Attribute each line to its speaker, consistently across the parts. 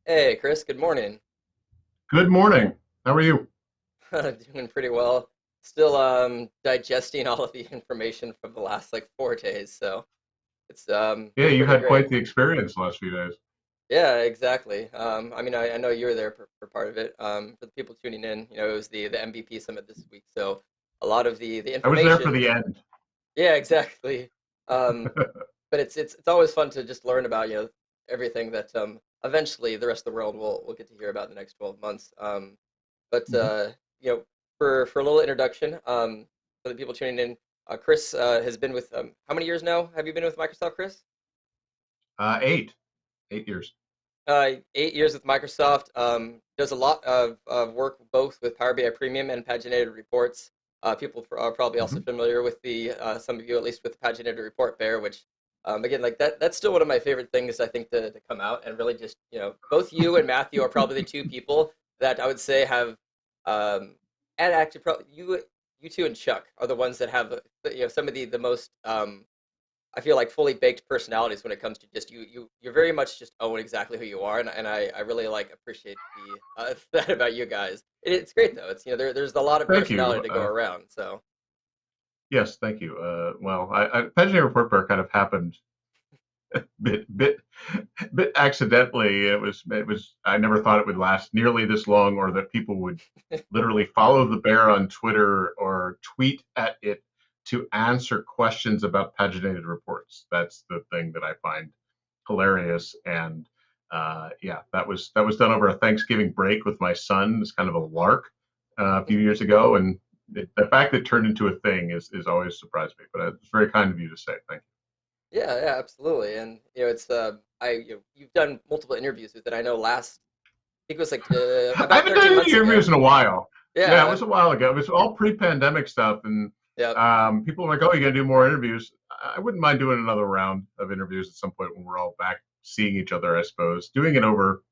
Speaker 1: Hey, Chris, good morning.
Speaker 2: Good morning. How are you?
Speaker 1: Doing pretty well. Still digesting all of the information from the last like 4 days, so it's
Speaker 2: Yeah,
Speaker 1: been
Speaker 2: you
Speaker 1: pretty
Speaker 2: had
Speaker 1: great.
Speaker 2: quite the experience the last few days.
Speaker 1: Yeah, exactly. I mean, I know you were there for part of it. For the people tuning in, it was the MVP summit this week, so a lot of the
Speaker 2: I was there for
Speaker 1: information.
Speaker 2: the end.
Speaker 1: Yeah, exactly. Um, but it's always fun to just learn about everything that eventually the rest of the world will get to hear about in the next 12 months. But
Speaker 2: Mhm.
Speaker 1: you know, for a little introduction, for the people tuning in, Chris has been with how many years now? Have you been with Microsoft, Chris?
Speaker 2: Eight, 8 years.
Speaker 1: 8 years with Microsoft. Does a lot of work both with Power BI Premium and paginated reports. People are probably also
Speaker 2: Hmm.
Speaker 1: familiar with the some of you at least with the paginated report bear, which again like that's still one of my favorite things I think to come out and really just both you and Matthew are probably the two people that I would say have and actually probably you two and Chuck are the ones that have some of the most I feel like fully baked personalities when it comes to just you're very much just own exactly who you are, and I really like appreciate the that about you guys. It's great though. It's there's a lot of
Speaker 2: Thank
Speaker 1: personality
Speaker 2: you.
Speaker 1: to go around. So
Speaker 2: Yes, thank you. Well, Paginated Report Bear kind of happened bit bit accidentally. It was. I never thought it would last nearly this long, or that people would literally follow the bear on Twitter or tweet at it to answer questions about paginated reports. That's the thing that I find hilarious. And yeah, that was done over a Thanksgiving break with my son. It's kind of a lark a few years ago, and the fact that it turned into a thing is always surprised me. But it's very kind of you to say. Thank
Speaker 1: yeah, yeah, absolutely. And it's you've done multiple interviews with it. I know last I think it was like
Speaker 2: you. I
Speaker 1: about
Speaker 2: haven't
Speaker 1: 13
Speaker 2: done any
Speaker 1: months ago.
Speaker 2: interviews in a while. Yeah, it
Speaker 1: Yeah,
Speaker 2: was a while ago. It was all pre-pandemic stuff, and
Speaker 1: yeah.
Speaker 2: people are like, "Oh, you're gonna do more interviews?" I wouldn't mind doing another round of interviews at some point when we're all back seeing each other. I suppose doing it over.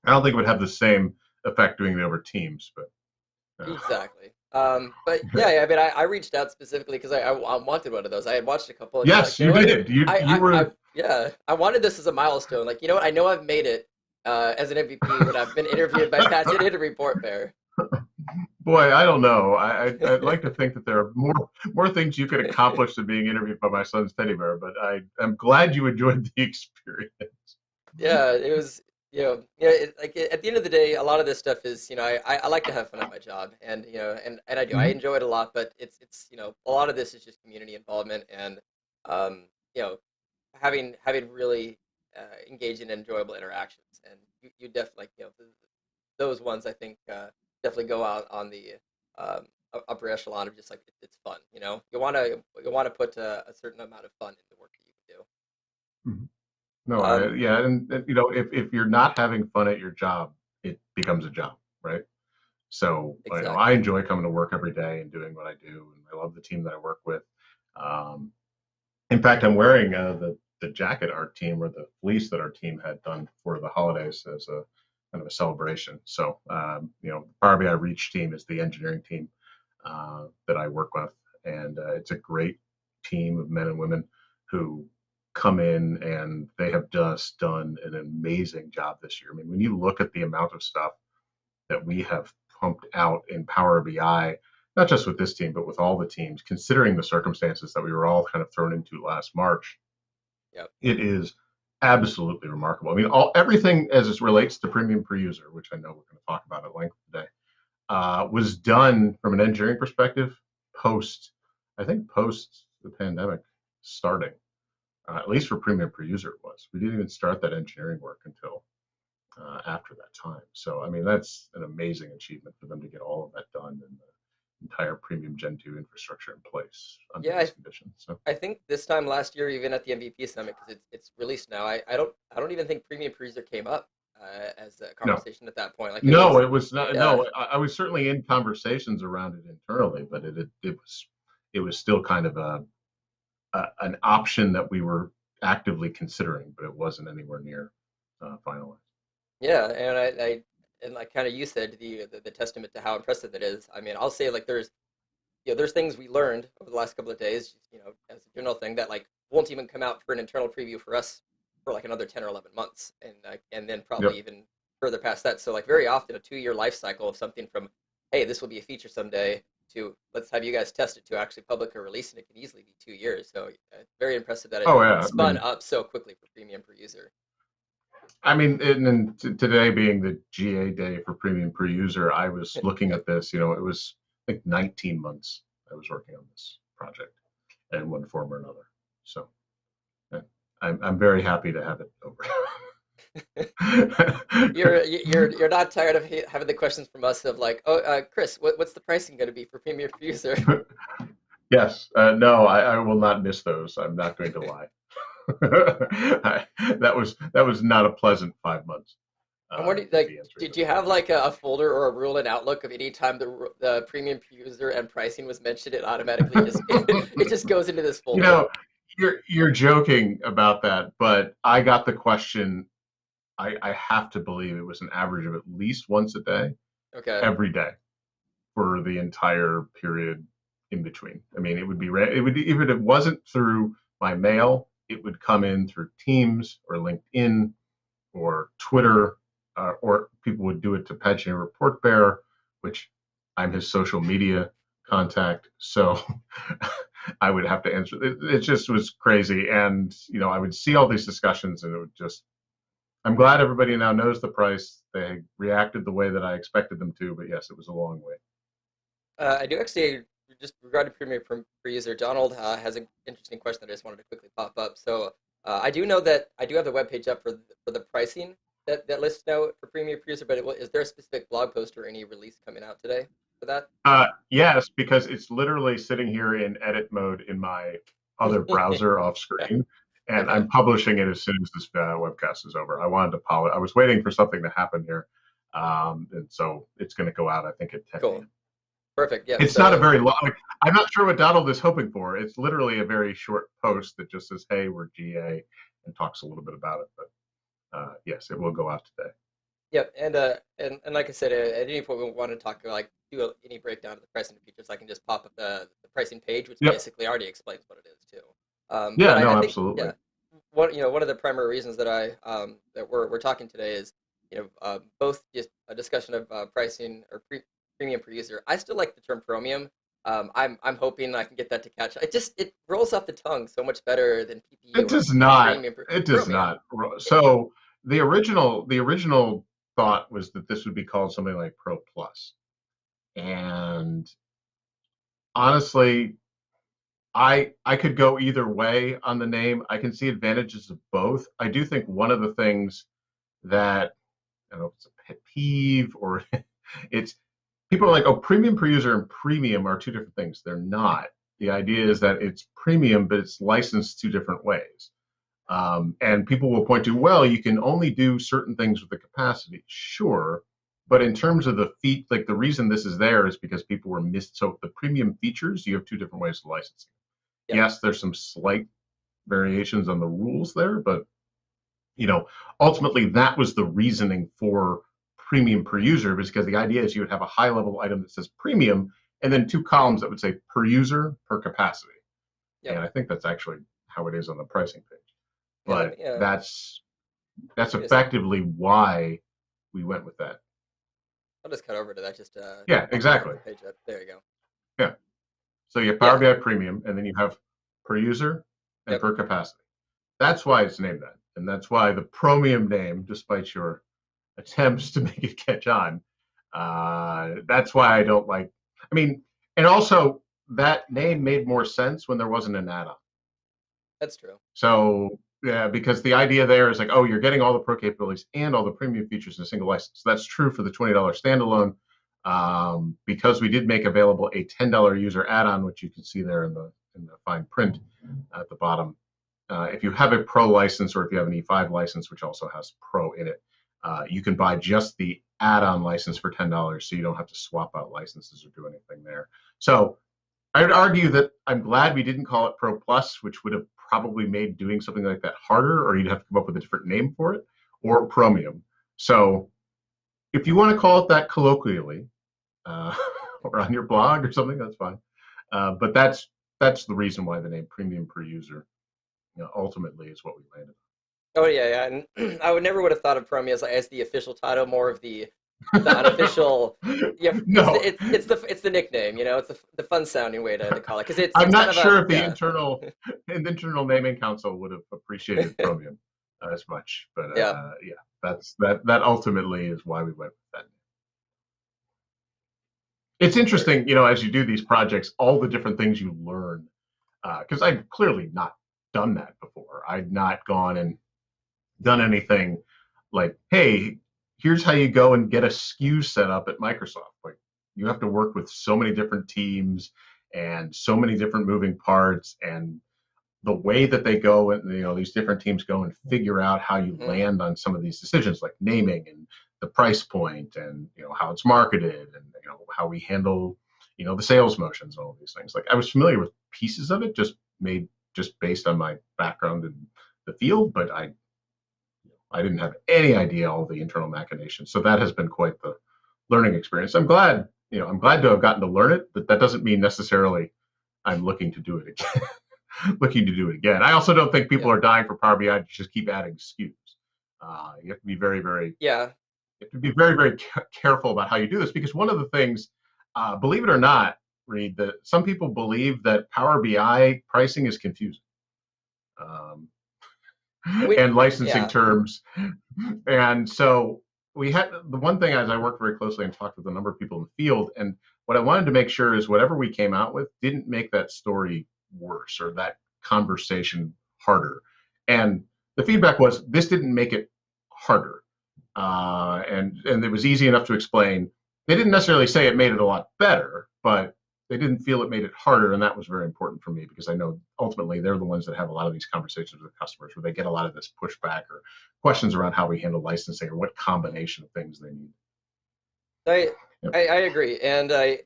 Speaker 2: I don't think it would have the same effect doing it over Teams, but
Speaker 1: Exactly. But yeah, yeah, I mean, I reached out specifically because I wanted one of those. I had watched a couple, and like,
Speaker 2: yes, you did. You
Speaker 1: I
Speaker 2: were.
Speaker 1: yeah, I wanted this as a milestone. Like, you know what? I know I've made it as an MVP when I've been interviewed by Paginated Report Bear.
Speaker 2: Boy, I don't know. I'd like to think that there are more things you could accomplish than being interviewed by my son's teddy bear, but I'm glad you enjoyed the experience.
Speaker 1: Yeah, it was, at the end of the day, a lot of this stuff is, I like to have fun at my job, and and I do. I
Speaker 2: Mhm.
Speaker 1: enjoy it a lot, but it's a lot of this is just community involvement and um, you know, having really engaging and enjoyable interactions, and you definitely like those ones I think definitely go out on the upper echelon of just like it's fun. You want to put a certain amount of fun into work that you can
Speaker 2: Mhm. No,
Speaker 1: do.
Speaker 2: yeah, and if you're not having fun at your job, it becomes a job, right? So I
Speaker 1: Exactly.
Speaker 2: enjoy coming to work every day and doing what I do, and I love the team that I work with. Um, in fact, I'm wearing the jacket our team, or the fleece that our team had done for the holidays, as a kind of a celebration. So the Power BI Reach team is the engineering team that I work with, and it's a great team of men and women who come in, and they have just done an amazing job this year. I mean, when you look at the amount of stuff that we have pumped out in Power BI, not just with this team, but with all the teams, considering the circumstances that we were all kind of thrown into last March,
Speaker 1: Yep.
Speaker 2: it is absolutely remarkable. I mean, everything as it relates to premium per user, which I know we're going to talk about at length today, was done from an engineering perspective post, I think, post the pandemic starting. At least for premium per user, it was. We didn't even start that engineering work until after that time. So, I mean, that's an amazing achievement for them to get all of that done and the entire premium Gen 2 infrastructure in place under
Speaker 1: Yeah,
Speaker 2: these conditions. So,
Speaker 1: I think this time last year, even at the MVP summit, because it's released now. I don't even think Premium Cruiser came up as a
Speaker 2: no,
Speaker 1: conversation at that point. Like it
Speaker 2: no,
Speaker 1: was,
Speaker 2: it was not.
Speaker 1: yeah,
Speaker 2: No, I was certainly in conversations around it internally, but it was still kind of an option that we were actively considering, but it wasn't anywhere near finalized.
Speaker 1: yeah, and like kind of you said the testament to how impressive it is. I mean, I'll say like there's things we learned over the last couple of days, just, as a general thing that like won't even come out for an internal preview for us for like another 10 or 11 months, and then
Speaker 2: Yep.
Speaker 1: probably even further past that. So like very often a 2 year life cycle of something from, hey, this will be a feature someday, to let's have you guys test it, to actually public or releasing it can easily be 2 years. So very impressive that
Speaker 2: Oh
Speaker 1: it
Speaker 2: yeah.
Speaker 1: spun up so quickly for premium per user.
Speaker 2: And today being the GA day for premium per user, I was looking
Speaker 1: Yep.
Speaker 2: at this. It was like 19 months I was working on this project in one form or another. So yeah, I'm very happy to have it over.
Speaker 1: You're not tired of having the questions from us of like, oh, Chris, what's the pricing going to be for premium per user?
Speaker 2: Yes, no, I will not miss those. I'm not going to lie. That was not a pleasant 5 months.
Speaker 1: I'm wondering,
Speaker 2: Is
Speaker 1: like,
Speaker 2: the answer to
Speaker 1: did
Speaker 2: the
Speaker 1: you have
Speaker 2: question.
Speaker 1: like a folder or a rule in Outlook of any time the premium per user and pricing was mentioned, it automatically just it just goes into this
Speaker 2: You
Speaker 1: folder?
Speaker 2: know, you're joking about that, but I got the question. I have to believe it was an average of at least once a day,
Speaker 1: Okay,
Speaker 2: every day for the entire period in between. I mean, it would even if it wasn't through my mail, it would come in through Teams or LinkedIn or Twitter, or people would do it to Paginated Report Bearer, which I'm his social media contact. So I would have to answer. It just was crazy, and I would see all these discussions, and it would just. I'm glad everybody now knows the price. They reacted the way that I expected them to, but yes, it was a long way.
Speaker 1: I do actually, just regarding premium per user. Donald has an interesting question that I just wanted to quickly pop up. So I do know that I do have the web page up for the pricing that lists now for premium per user, but is there a specific blog post or any release coming out today for that?
Speaker 2: Yes, because it's literally sitting here in edit mode in my other browser off screen, and
Speaker 1: Okay,
Speaker 2: I'm publishing it as soon as this webcast is over. I wanted to I was waiting for something to happen here, and so it's going to go out, I think, at 10
Speaker 1: cool,
Speaker 2: a.m.
Speaker 1: perfect. Yeah,
Speaker 2: It's not a
Speaker 1: so
Speaker 2: very long. I'm not sure what Donald is hoping for. It's literally a very short post that just says, "Hey, we're GA," and talks a little bit about it. But yes, it will go out today.
Speaker 1: yep, and like I said, at any point we want to talk like any breakdown of the pricing features, I can just pop up the pricing page, which
Speaker 2: Yep.
Speaker 1: basically already explains what it is too. But
Speaker 2: Yeah. No.
Speaker 1: I think
Speaker 2: Absolutely.
Speaker 1: yeah, one of the primary reasons that that we're talking today is both just a discussion of pricing or premium per user. I still like the term premium. I'm hoping I can get that to catch. It rolls off the tongue so much better than
Speaker 2: It
Speaker 1: PPU or
Speaker 2: does not.
Speaker 1: premium
Speaker 2: It does
Speaker 1: premium.
Speaker 2: not. So the original thought was that this would be called something like Pro Plus, and honestly, I could go either way on the name. I can see advantages of both. I do think one of the things that I don't know if it's a pet peeve or it's people are like, oh, premium per user and premium are two different things. They're not. The idea is that it's premium, but it's licensed two different ways. And people will point to, well, you can only do certain things with the capacity. Sure. But in terms of the feat, like the reason this is there is because people were missed. So the premium features, you have two different ways of licensing.
Speaker 1: Yep.
Speaker 2: Yes, there's some slight variations on the rules there, but you know, ultimately that was the reasoning for premium per user, because the idea is you would have a high level item that says premium and then two columns that would say per user per capacity. And
Speaker 1: Yep.
Speaker 2: I think that's actually how it is on the pricing page.
Speaker 1: Yeah.
Speaker 2: But that's
Speaker 1: Let me just
Speaker 2: effectively why we went with that.
Speaker 1: I'll just cut over to that just
Speaker 2: Yeah,
Speaker 1: pop the
Speaker 2: exactly.
Speaker 1: page up. There you go.
Speaker 2: Yeah. So you have Power
Speaker 1: Yeah.
Speaker 2: BI Premium, and then you have per user and
Speaker 1: Yep.
Speaker 2: per capacity. That's why it's named that, and that's why the Promium name, despite your attempts to make it catch on, that's why I don't like. I mean, and also that name made more sense when there wasn't an add-on.
Speaker 1: That's true.
Speaker 2: So yeah, because the idea there is like, oh, you're getting all the pro capabilities and all the premium features in a single license. So that's true for the $20 standalone. Because we did make available a $10 user add-on, which you can see there in the fine print at the bottom. If you have a pro license or if you have an E5 license, which also has pro in it, you can buy just the add-on license for $10, so you don't have to swap out licenses or do anything there. So I would argue that I'm glad we didn't call it Pro Plus, which would have probably made doing something like that harder, or you'd have to come up with a different name for it, or Chromium. So if you want to call it that colloquially, uh, or on your blog or something, that's fine. But that's the reason why the name Premium per user ultimately is what we landed on.
Speaker 1: Oh yeah, yeah, and I would never would have thought of Chromie as the official title, more of the unofficial. Yeah,
Speaker 2: No,
Speaker 1: it's the nickname, you know, it's the fun sounding way to call it because
Speaker 2: I'm
Speaker 1: it's kind
Speaker 2: not
Speaker 1: of a
Speaker 2: sure if
Speaker 1: yeah
Speaker 2: the internal naming council would have appreciated Chromium as much, but
Speaker 1: yeah.
Speaker 2: yeah, that ultimately is why we went with that. It's
Speaker 1: Very
Speaker 2: interesting, you know, as you do these projects, all the different things you learn. Because I'd clearly not done that before. I'd not gone and done anything like, hey, here's how you go and get a SKU set up at Microsoft. Like, you have to work with so many different teams and so many different moving parts, and the way that they go and, you know, these different teams go and figure out how you
Speaker 1: hmm
Speaker 2: land on some of these decisions, like naming and the price point, and, you know, how it's marketed, and, you know, how we handle, you know, the sales motions and all these things. Like, I was familiar with pieces of it, just based on my background in the field, but I didn't have any idea all the internal machinations. So that has been quite the learning experience. I'm glad, you know, I'm glad to have gotten to learn it, but that doesn't mean necessarily I'm looking to do it again. Looking to do it again. I also don't think people
Speaker 1: yeah
Speaker 2: are dying for Power BI to just keep adding SKUs. You have to be
Speaker 1: yeah.
Speaker 2: very careful about how you do this, because one of the things, believe it or not, Reed, that some people believe that Power BI pricing is confusing, um,
Speaker 1: We
Speaker 2: and licensing
Speaker 1: yeah
Speaker 2: terms. And so we had the one thing, as I worked very closely and talked with a number of people in the field, and what I wanted to make sure is whatever we came out with didn't make that story worse or that conversation harder. And the feedback was this didn't make it harder, and it was easy enough to explain. They didn't necessarily say it made it a lot better, but they didn't feel it made it harder, and that was very important for me, because I know ultimately they're the ones that have a lot of these conversations with customers where they get a lot of this pushback or questions around how we handle licensing or what
Speaker 1: mhm.
Speaker 2: combination of things they need.
Speaker 1: I,
Speaker 2: Yep.
Speaker 1: I agree, and I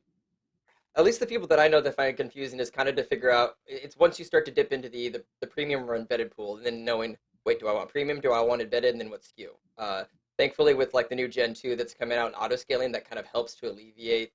Speaker 1: at least the people that I know that find it confusing is kind of to figure out. It's once you start to dip into the premium or embedded pool, and then knowing, wait, do I want premium? Do I want embedded? And then what SKU? Thankfully, with like the new Gen 2 that's coming out in auto scaling, that kind of helps to alleviate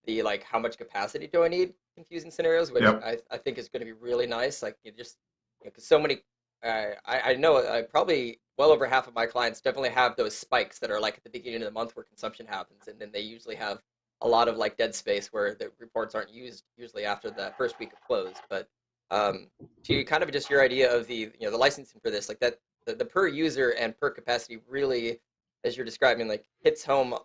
Speaker 1: the like how much capacity do I need confusing scenarios, which
Speaker 2: Yep.
Speaker 1: I think is going to be really nice. Like you just because so many, I know probably well over half of my clients definitely have those spikes that are like at the beginning of the month where consumption happens, and then they usually have a lot of like dead space where the reports aren't used usually after the first week of close. But um, to kind of just your idea of the licensing for this, like that the per user and per capacity really, as you're describing, like hits home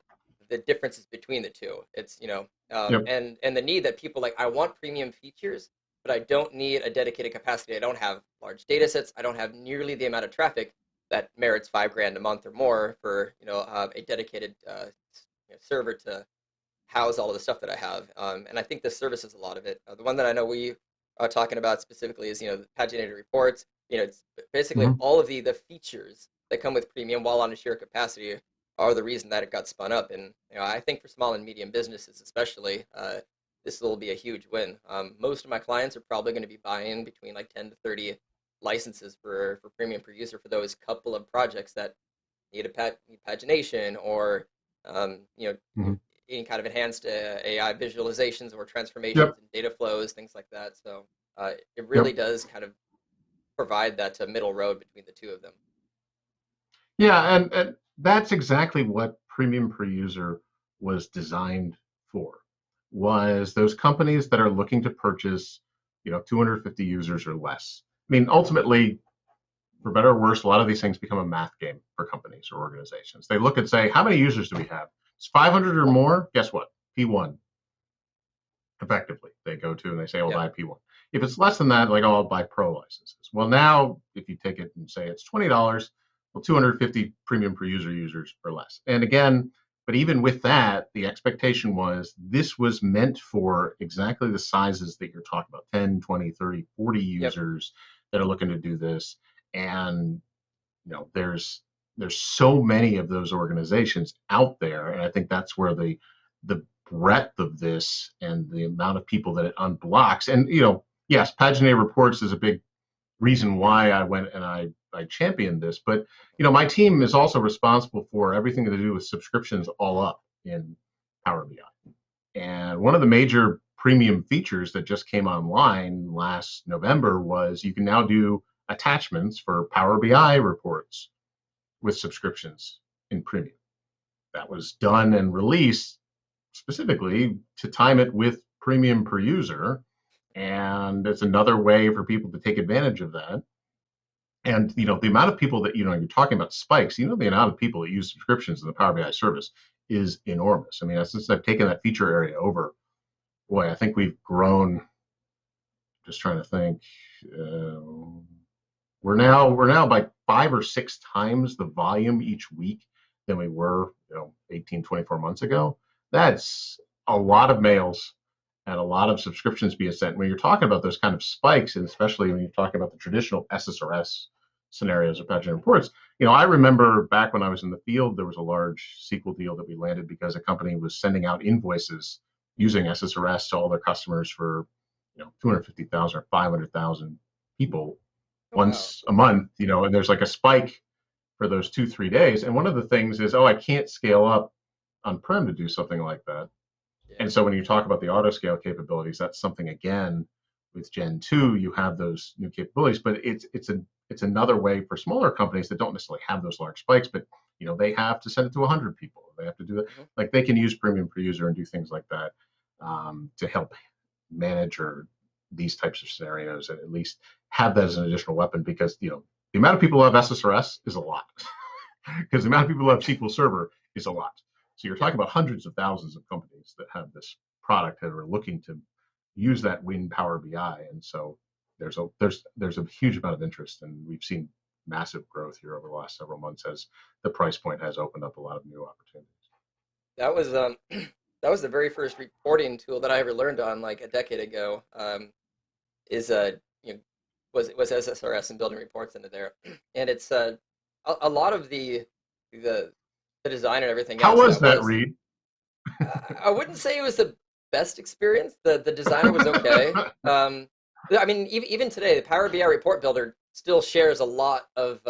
Speaker 1: the differences between the two. It's
Speaker 2: Yep.
Speaker 1: and the need that people like I want premium features, but I don't need a dedicated capacity. I don't have large data sets. I don't have nearly the amount of traffic that merits 5 grand a month or more for a dedicated server to house all of the stuff that I have. And I think this services a lot of it. The one that I know we are talking about specifically is, the paginated reports. It's basically
Speaker 2: Mm-hmm.
Speaker 1: all of the features that come with premium while on a sheer capacity are the reason that it got spun up. And I think for small and medium businesses, especially, this will be a huge win. Most of my clients are probably going to be buying between like 10 to 30 licenses for premium per user for those couple of projects that need pagination or
Speaker 2: Mm-hmm.
Speaker 1: any kind of enhanced AI visualizations or transformations
Speaker 2: Yep.
Speaker 1: and data flows, things like that. So it really
Speaker 2: Yep.
Speaker 1: does kind of provide that middle road between the two of them.
Speaker 2: Yeah, and that's exactly what premium per user was designed for. Was those companies that are looking to purchase, you know, 250 users or less. I mean, ultimately, for better or worse, a lot of these things become a math game for companies or organizations. They look and say, how many users do we have? It's 500 or more. Guess what? P1 effectively. They go to and they say, I'll
Speaker 1: Yeah.
Speaker 2: buy P1. If it's less than that, like, oh, I'll buy pro licenses. Well, now if you take it and say it's $20, well, 250 premium per user users or less. And again, but even with that, the expectation was this was meant for exactly the sizes that you're talking about 10, 20, 30, 40
Speaker 1: Yep.
Speaker 2: users that are looking to do this. And there's so many of those organizations out there, and I think that's where the breadth of this and the amount of people that it unblocks. And yes, paginated reports is a big reason why I went and I championed this. But my team is also responsible for everything to do with subscriptions all up in Power BI. And one of the major premium features that just came online last November was you can now do attachments for Power BI reports with subscriptions in premium. That was done and released specifically to time it with premium per user. And it's another way for people to take advantage of that. And the amount of people that you're talking about spikes. The amount of people that use subscriptions in the Power BI service is enormous. I mean, since I've taken that feature area over, boy, I think we've grown. Just trying to think. Uh, we're now by 5 or 6 times the volume each week than we were 18, 24 months ago. That's a lot of mails and a lot of subscriptions being sent. When you're talking about those kind of spikes, and especially when you're talking about the traditional SSRS scenarios of paginated reports, I remember back when I was in the field, there was a large SQL deal that we landed because a company was sending out invoices using SSRS to all their customers for 250,000 or 500,000 people
Speaker 1: Oh, wow.
Speaker 2: once a month, and there's like a spike for those 2, 3 days. And one of the things is, oh, I can't scale up on-prem to do something like that.
Speaker 1: Yeah.
Speaker 2: And so when you talk about the auto scale capabilities, that's something again with Gen 2, you have those new capabilities, but it's another way for smaller companies that don't necessarily have those large spikes, but they have to send it to 100 people. They have to do that.
Speaker 1: Hmm.
Speaker 2: Like they can use premium per user and do things like that to help manage or these types of scenarios, and at least have that as an additional weapon, because the amount of people who have SSRS is a lot because the amount of people who have SQL Server is a lot. So you're
Speaker 1: Yep.
Speaker 2: talking about hundreds of thousands of companies that have this product that are looking to use that win Power BI, and so there's a huge amount of interest, and we've seen massive growth here over the last several months as the price point has opened up a lot of new opportunities.
Speaker 1: That was that was the very first reporting tool that I ever learned on like a decade ago. Is you know was SSRS and building reports into there, and it's a lot of the the design and everything
Speaker 2: How
Speaker 1: else
Speaker 2: was
Speaker 1: that
Speaker 2: that,
Speaker 1: was.
Speaker 2: Reed?
Speaker 1: I wouldn't say it was the best experience. The designer was okay. I mean, even today, the Power BI report builder still shares a lot of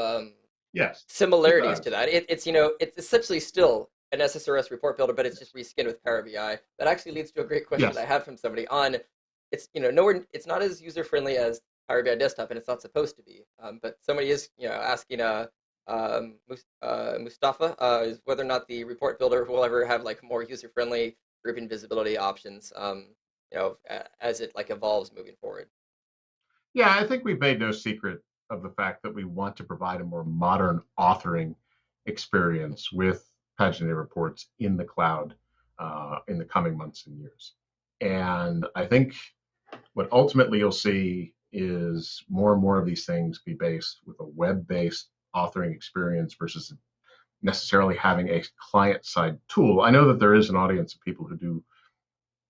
Speaker 2: Yes, it
Speaker 1: similarities to
Speaker 2: does.
Speaker 1: that. It's essentially still an SSRS report builder, but it's just
Speaker 2: Yes.
Speaker 1: reskinned with Power BI. That actually leads to a great question I
Speaker 2: Yes.
Speaker 1: have from somebody on. It's nowhere. It's not as user friendly as Power BI desktop, and it's not supposed to be. But somebody is asking Mustafa is whether or not the report builder will ever have like more user friendly grouping visibility options. As it like evolves moving forward.
Speaker 2: Yeah, I think we've made no secret of the fact that we want to provide a more modern authoring experience with paginated reports in the cloud in the coming months and years. And I think what ultimately you'll see is more and more of these things be based with a web-based authoring experience versus necessarily having a client-side tool. I know that there is an audience of people who do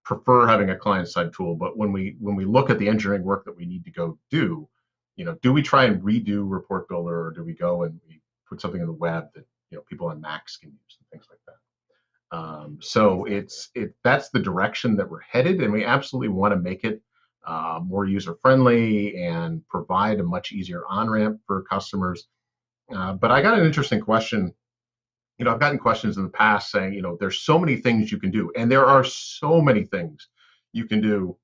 Speaker 2: prefer having a client-side tool, but when we look at the engineering work that we need to go do, do we try and redo Report Builder, or do we go and we put something in the web that people on Macs can use and things like that? So
Speaker 1: Exactly.
Speaker 2: that's the direction that we're headed, and we absolutely want to make it more user friendly and provide a much easier on ramp for customers. But I got an interesting question. I've gotten questions in the past saying, there's so many things you can do, and there are so many things you can do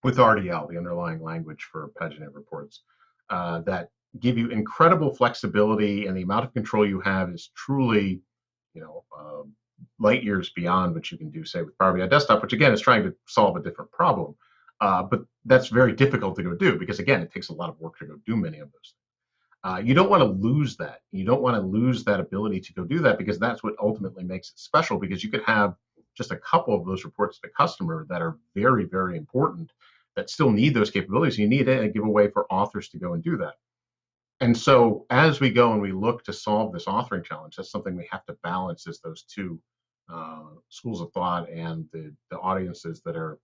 Speaker 2: with RDL, the underlying language for paginated reports, that give you incredible flexibility, and the amount of control you have is truly, you know, uh, light years beyond what you can do, say, with Power BI Desktop, which again is trying to solve a different problem. But that's very difficult to go do because, again, it takes a lot of work to go do many of those things. You don't want to lose that. You don't want to lose that ability to go do that, because that's what ultimately makes it special. Because you could have just a couple of those reports to the customer that are very, very important, that still need those capabilities. You need a giveaway for authors to go and do that. And so as we go and we look to solve this authoring challenge, that's something we have to balance, is those two schools of thought and the audiences that are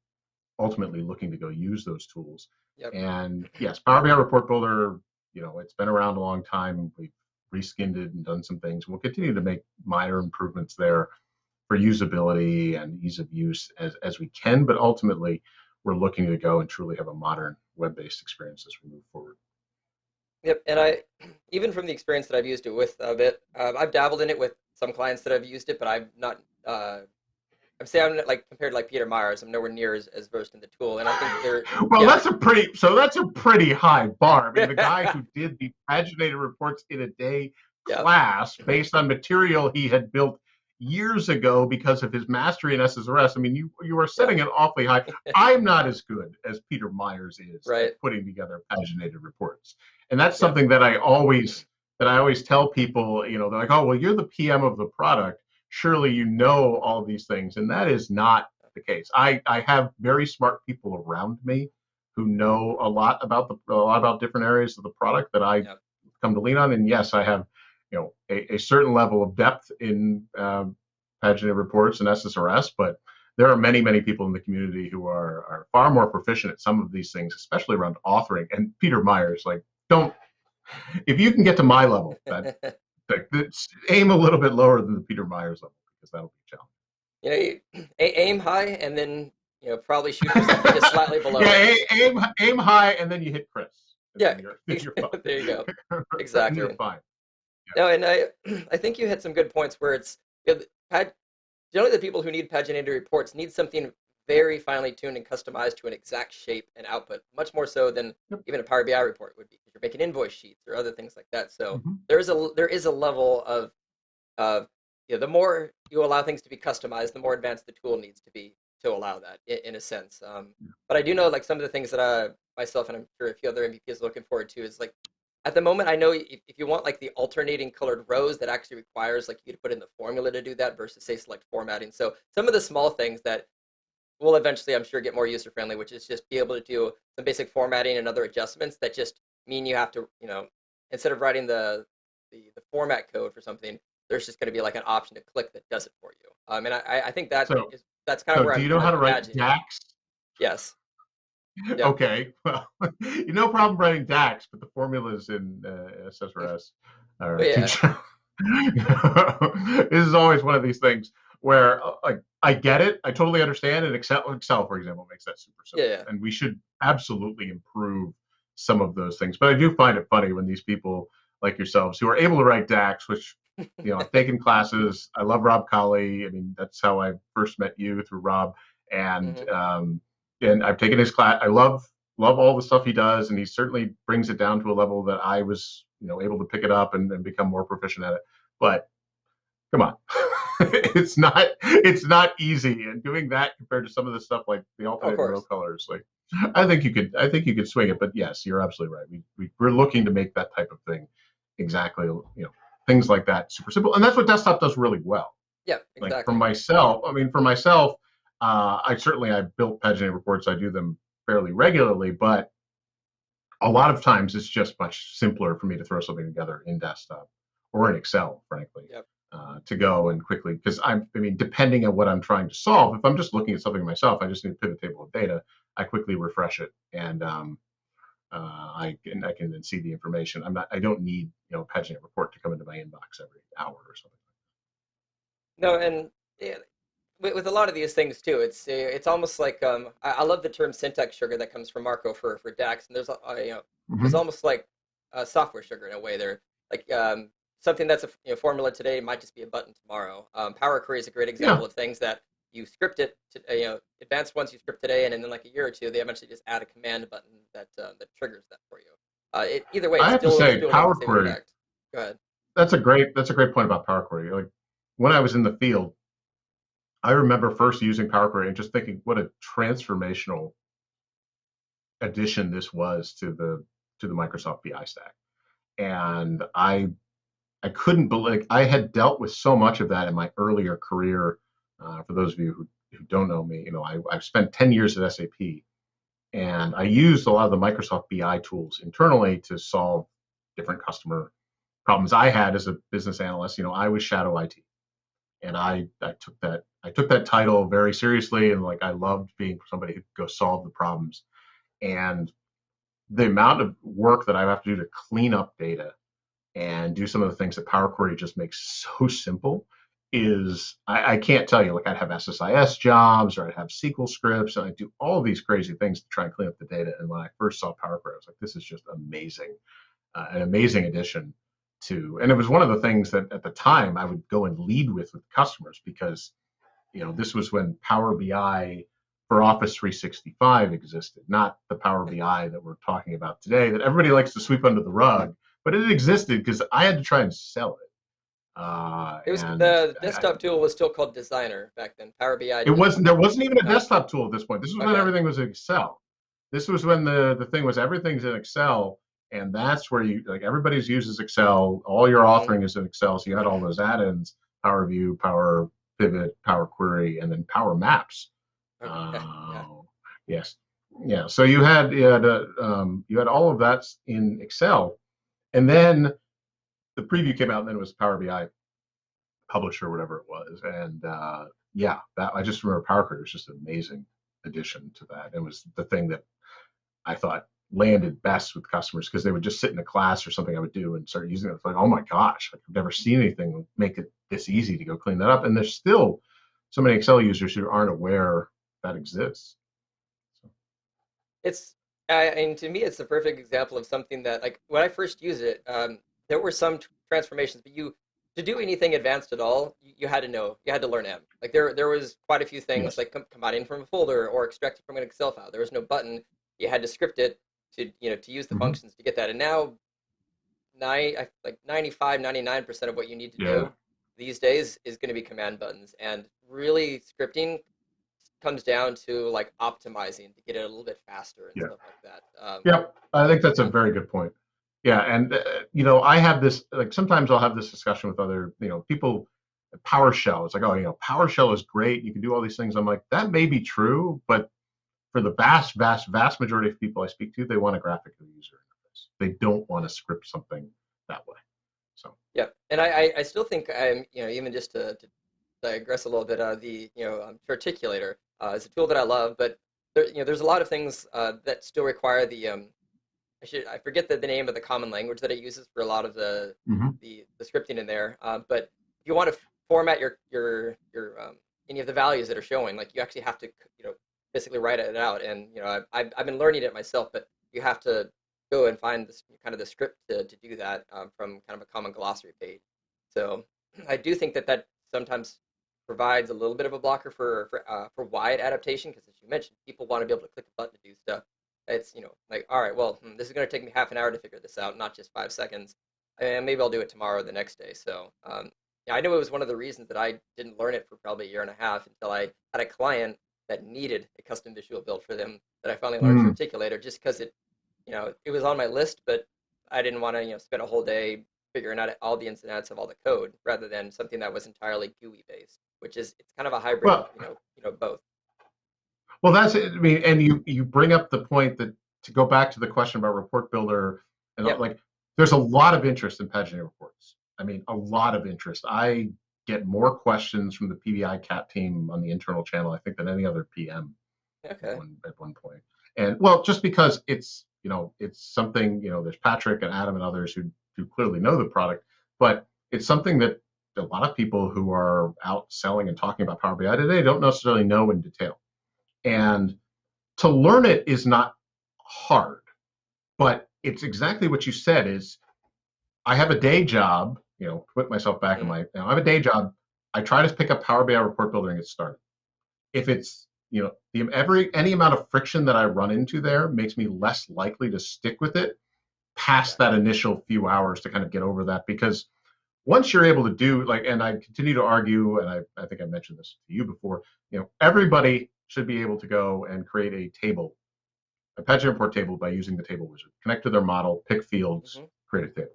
Speaker 2: ultimately looking to go use those tools.
Speaker 1: Yep.
Speaker 2: And yes, Power BI Report Builder, it's been around a long time. We've reskinned it and done some things. We'll continue to make minor improvements there for usability and ease of use as we can, but ultimately we're looking to go and truly have a modern web-based experience as we move forward.
Speaker 1: Yep. And I, even from the experience that I've used it with a bit, I've dabbled in it with some clients that have used it, but I've not. I'm saying I'm like compared to like Peter Myers, I'm nowhere near as versed in the tool, and I think they're
Speaker 2: Well,
Speaker 1: yeah.
Speaker 2: that's a pretty high bar. I mean, the guy who did the paginated reports in a day
Speaker 1: Yeah,
Speaker 2: class based on material he had built years ago because of his mastery in SSRS. I mean, you are
Speaker 1: yeah,
Speaker 2: setting it awfully high. I'm not as good as Peter Myers is at
Speaker 1: right,
Speaker 2: putting together paginated reports, and that's
Speaker 1: yeah,
Speaker 2: something that I always tell people. You know, they're like, "Oh, well, you're the PM of the product. Surely you know all these things," and that is not the case. I have very smart people around me who know a lot about different areas of the product that I
Speaker 1: yeah,
Speaker 2: come to lean on. And yes, I have a certain level of depth in paginated reports and SSRS, but there are many people in the community who are far more proficient at some of these things, especially around authoring. And Peter Myers, like, don't if you can get to my level, that's aim a little bit lower than the Peter Myers level because that'll be a challenge.
Speaker 1: aim high and then probably shoot for something just slightly below it.
Speaker 2: Yeah, aim high, and then you hit Chris, and
Speaker 1: Yeah,
Speaker 2: then you're
Speaker 1: there you go.
Speaker 2: fine. Then you're
Speaker 1: Exactly.
Speaker 2: fine.
Speaker 1: No, and I think you hit some good points where it's generally the people who need paginated reports need something very finely tuned and customized to an exact shape and output, much more so than
Speaker 2: Yep.
Speaker 1: even a Power BI report would be. Because you're making invoice sheets or other things like that. So
Speaker 2: Mm-hmm.
Speaker 1: there is a level of the more you allow things to be customized, the more advanced the tool needs to be to allow that in a sense. But I do know like some of the things that myself and I'm sure a few other MVPs are looking forward to is like at the moment I know if you want like the alternating colored rows that actually requires like you to put in the formula to do that versus say select formatting. So some of the small things that will eventually I'm sure get more user friendly, which is just be able to do some basic formatting and other adjustments that just mean you have to instead of writing the format code for something, there's just going to be like an option to click that does it for you. And I think
Speaker 2: So,
Speaker 1: that's kind of
Speaker 2: so
Speaker 1: where
Speaker 2: do
Speaker 1: I'm
Speaker 2: you know
Speaker 1: kind
Speaker 2: how
Speaker 1: of
Speaker 2: to write
Speaker 1: imagining.
Speaker 2: DAX?
Speaker 1: Yes. Yeah.
Speaker 2: Okay, well, no problem writing DAX, but the formulas in SSRS are
Speaker 1: But
Speaker 2: too
Speaker 1: yeah.
Speaker 2: challenging. This is always one of these things where like I get it, I totally understand, and Excel, for example, makes that super
Speaker 1: Yeah.
Speaker 2: simple,
Speaker 1: Yeah.
Speaker 2: and we should absolutely improve some of those things. But I do find it funny when these people like yourselves who are able to write DAX, which I've taken classes. I love Rob Colley. I mean, that's how I first met you through Rob, and
Speaker 1: Hmm.
Speaker 2: I've taken his class. I love all the stuff he does, and he certainly brings it down to a level that I was able to pick it up and become more proficient at it. But come on, it's not easy, and doing that compared to some of the stuff like the
Speaker 1: Oh, of
Speaker 2: alternating row
Speaker 1: course.
Speaker 2: colors, like I think you could swing it. But yes, you're absolutely right. We're looking to make that type of thing exactly, things like that super simple, and that's what desktop does really well.
Speaker 1: Yeah.
Speaker 2: Like for
Speaker 1: Exactly.
Speaker 2: myself, I mean, for myself, I built paginated reports. I do them fairly regularly, but a lot of times it's just much simpler for me to throw something together in desktop or in Excel, frankly,
Speaker 1: Yep.
Speaker 2: to go and quickly, because I mean, depending on what I'm trying to solve, if I'm just looking at something myself, I just need a pivot table of data. I quickly refresh it, and I can then see the information. I don't need a paginated report to come into my inbox every hour or something.
Speaker 1: No, and yeah, with a lot of these things too, it's almost like I love the term syntax sugar that comes from Marco for DAX, and there's
Speaker 2: Mm-hmm.
Speaker 1: almost like software sugar in a way. There, like something that's a formula today might just be a button tomorrow. Power Query is a great
Speaker 2: Yeah,
Speaker 1: example of things that you script it to, advanced ones you script today, and then in like a year or two, they eventually just add a command button that triggers that for you. Either way,
Speaker 2: I
Speaker 1: it's
Speaker 2: have to
Speaker 1: still
Speaker 2: say,
Speaker 1: doing the
Speaker 2: Power
Speaker 1: same
Speaker 2: Query.
Speaker 1: effect. Go ahead.
Speaker 2: That's a great point about Power Query. Like when I was in the field, I remember first using Power Query and just thinking what a transformational addition this was to the Microsoft BI stack. And I couldn't believe I had dealt with so much of that in my earlier career. For those of you who don't know me, I've spent 10 years at SAP, and I used a lot of the Microsoft BI tools internally to solve different customer problems I had as a business analyst. I was shadow IT, and I took that title very seriously, and like I loved being somebody who could go solve the problems. And the amount of work that I have to do to clean up data and do some of the things that Power Query just makes so simple is I can't tell you. Like I'd have SSIS jobs, or I'd have SQL scripts, and I do all these crazy things to try and clean up the data. And when I first saw Power Query, I was like, this is just amazing, an amazing addition to. And it was one of the things that at the time I would go and lead with customers, because This was when Power BI for Office 365 existed, not the Power BI that we're talking about today that everybody likes to sweep under the rug, but it existed because I had to try and sell it.
Speaker 1: It was
Speaker 2: And
Speaker 1: the desktop tool was still called Designer back then. Power BI
Speaker 2: it
Speaker 1: didn't
Speaker 2: wasn't, there
Speaker 1: have
Speaker 2: wasn't even a
Speaker 1: no.
Speaker 2: desktop tool at this point. This was when
Speaker 1: Okay.
Speaker 2: everything was in Excel. This was when the thing was everything's in Excel, and that's where you like everybody's uses Excel. All your
Speaker 1: Hmm.
Speaker 2: authoring is in Excel, so you had all those add-ins: Power View, Power Pivot, Power Query, and then Power Maps.
Speaker 1: Okay. Yeah.
Speaker 2: Yes, yeah. So you had all of that in Excel, and then the preview came out, and then it was Power BI Publisher, whatever it was, and yeah, that I just remember Power Query was just an amazing addition to that. It was the thing that I thought landed best with customers because they would just sit in a class or something I would do and start using it. It's like, oh my gosh, like, I've never seen anything make it this easy to go clean that up. And there's still so many Excel users who aren't aware that exists. So,
Speaker 1: It's and to me, it's the perfect example of something that, like, when I first used it, there were some transformations, but you to do anything advanced at all, you had to know, you had to learn M. Like there was quite a few things
Speaker 2: yes.
Speaker 1: like combining from a folder or extracting from an Excel file. There was no button. You had to script it to to use the
Speaker 2: Mm-hmm.
Speaker 1: functions to get that. And now, like 95, 99% of what you need to
Speaker 2: Yeah.
Speaker 1: do these days is going to be command buttons. And really, scripting comes down to like optimizing to get it a little bit faster and
Speaker 2: Yeah.
Speaker 1: stuff like that.
Speaker 2: Yep. I think that's a
Speaker 1: Yeah.
Speaker 2: very good point. Yeah. And, I have this, like, sometimes I'll have this discussion with other, people. PowerShell. It's like, oh, PowerShell is great. You can do all these things. I'm like, that may be true, but for the vast, vast, vast majority of people I speak to, they want a graphic user interface. They don't want to script something that way. So,
Speaker 1: Yeah, and I still think I'm even just to digress a little bit, the Articulator is a tool that I love, but there's a lot of things that still require the I forget the name of the common language that it uses for a lot of
Speaker 2: mhm.
Speaker 1: the scripting in there. But if you want to format your any of the values that are showing, like you actually have to basically write it out. And I've been learning it myself, but you have to go and find this kind of the script to do that from kind of a common glossary page. So I do think that sometimes provides a little bit of a blocker for wide adaptation because, as you mentioned, people want to be able to click a button to do stuff. It's like, all right, well, this is going to take me half an hour to figure this out, not just 5 seconds, and maybe I'll do it tomorrow or the next day. So yeah, I know it was one of the reasons that I didn't learn it for probably a year and a half until I had a client that needed a custom visual build for them that I finally learned
Speaker 2: Mm.
Speaker 1: Articulator, just because it was on my list, but I didn't want to spend a whole day figuring out all the ins and outs of all the code rather than something that was entirely GUI based, which is it's kind of a hybrid of
Speaker 2: Well,
Speaker 1: both.
Speaker 2: that's it. I mean, and you bring up the point that to go back to the question about report builder and
Speaker 1: Yep.
Speaker 2: like, there's a lot of interest in paginated reports. I mean, a lot of interest. I get more questions from the PBI cat team on the internal channel, I think, than any other PM
Speaker 1: Okay.
Speaker 2: at one point. And well, just because it's something, there's Patrick and Adam and others who clearly know the product, but it's something that a lot of people who are out selling and talking about Power BI today don't necessarily know in detail. And to learn it is not hard, but it's exactly what you said is I have a day job, put myself back in
Speaker 1: Hmm.
Speaker 2: my, I have a day job. I try to pick up Power BI report builder and get started. If it's any amount of friction that I run into there makes me less likely to stick with it past that
Speaker 1: Gotcha.
Speaker 2: initial few hours to kind of get over that. Because once you're able to do like, and I continue to argue, and I think I mentioned this to you before, everybody should be able to go and create a table, a paginated report table by using the table wizard, connect to their model, pick fields,
Speaker 1: Hmm.
Speaker 2: create a table.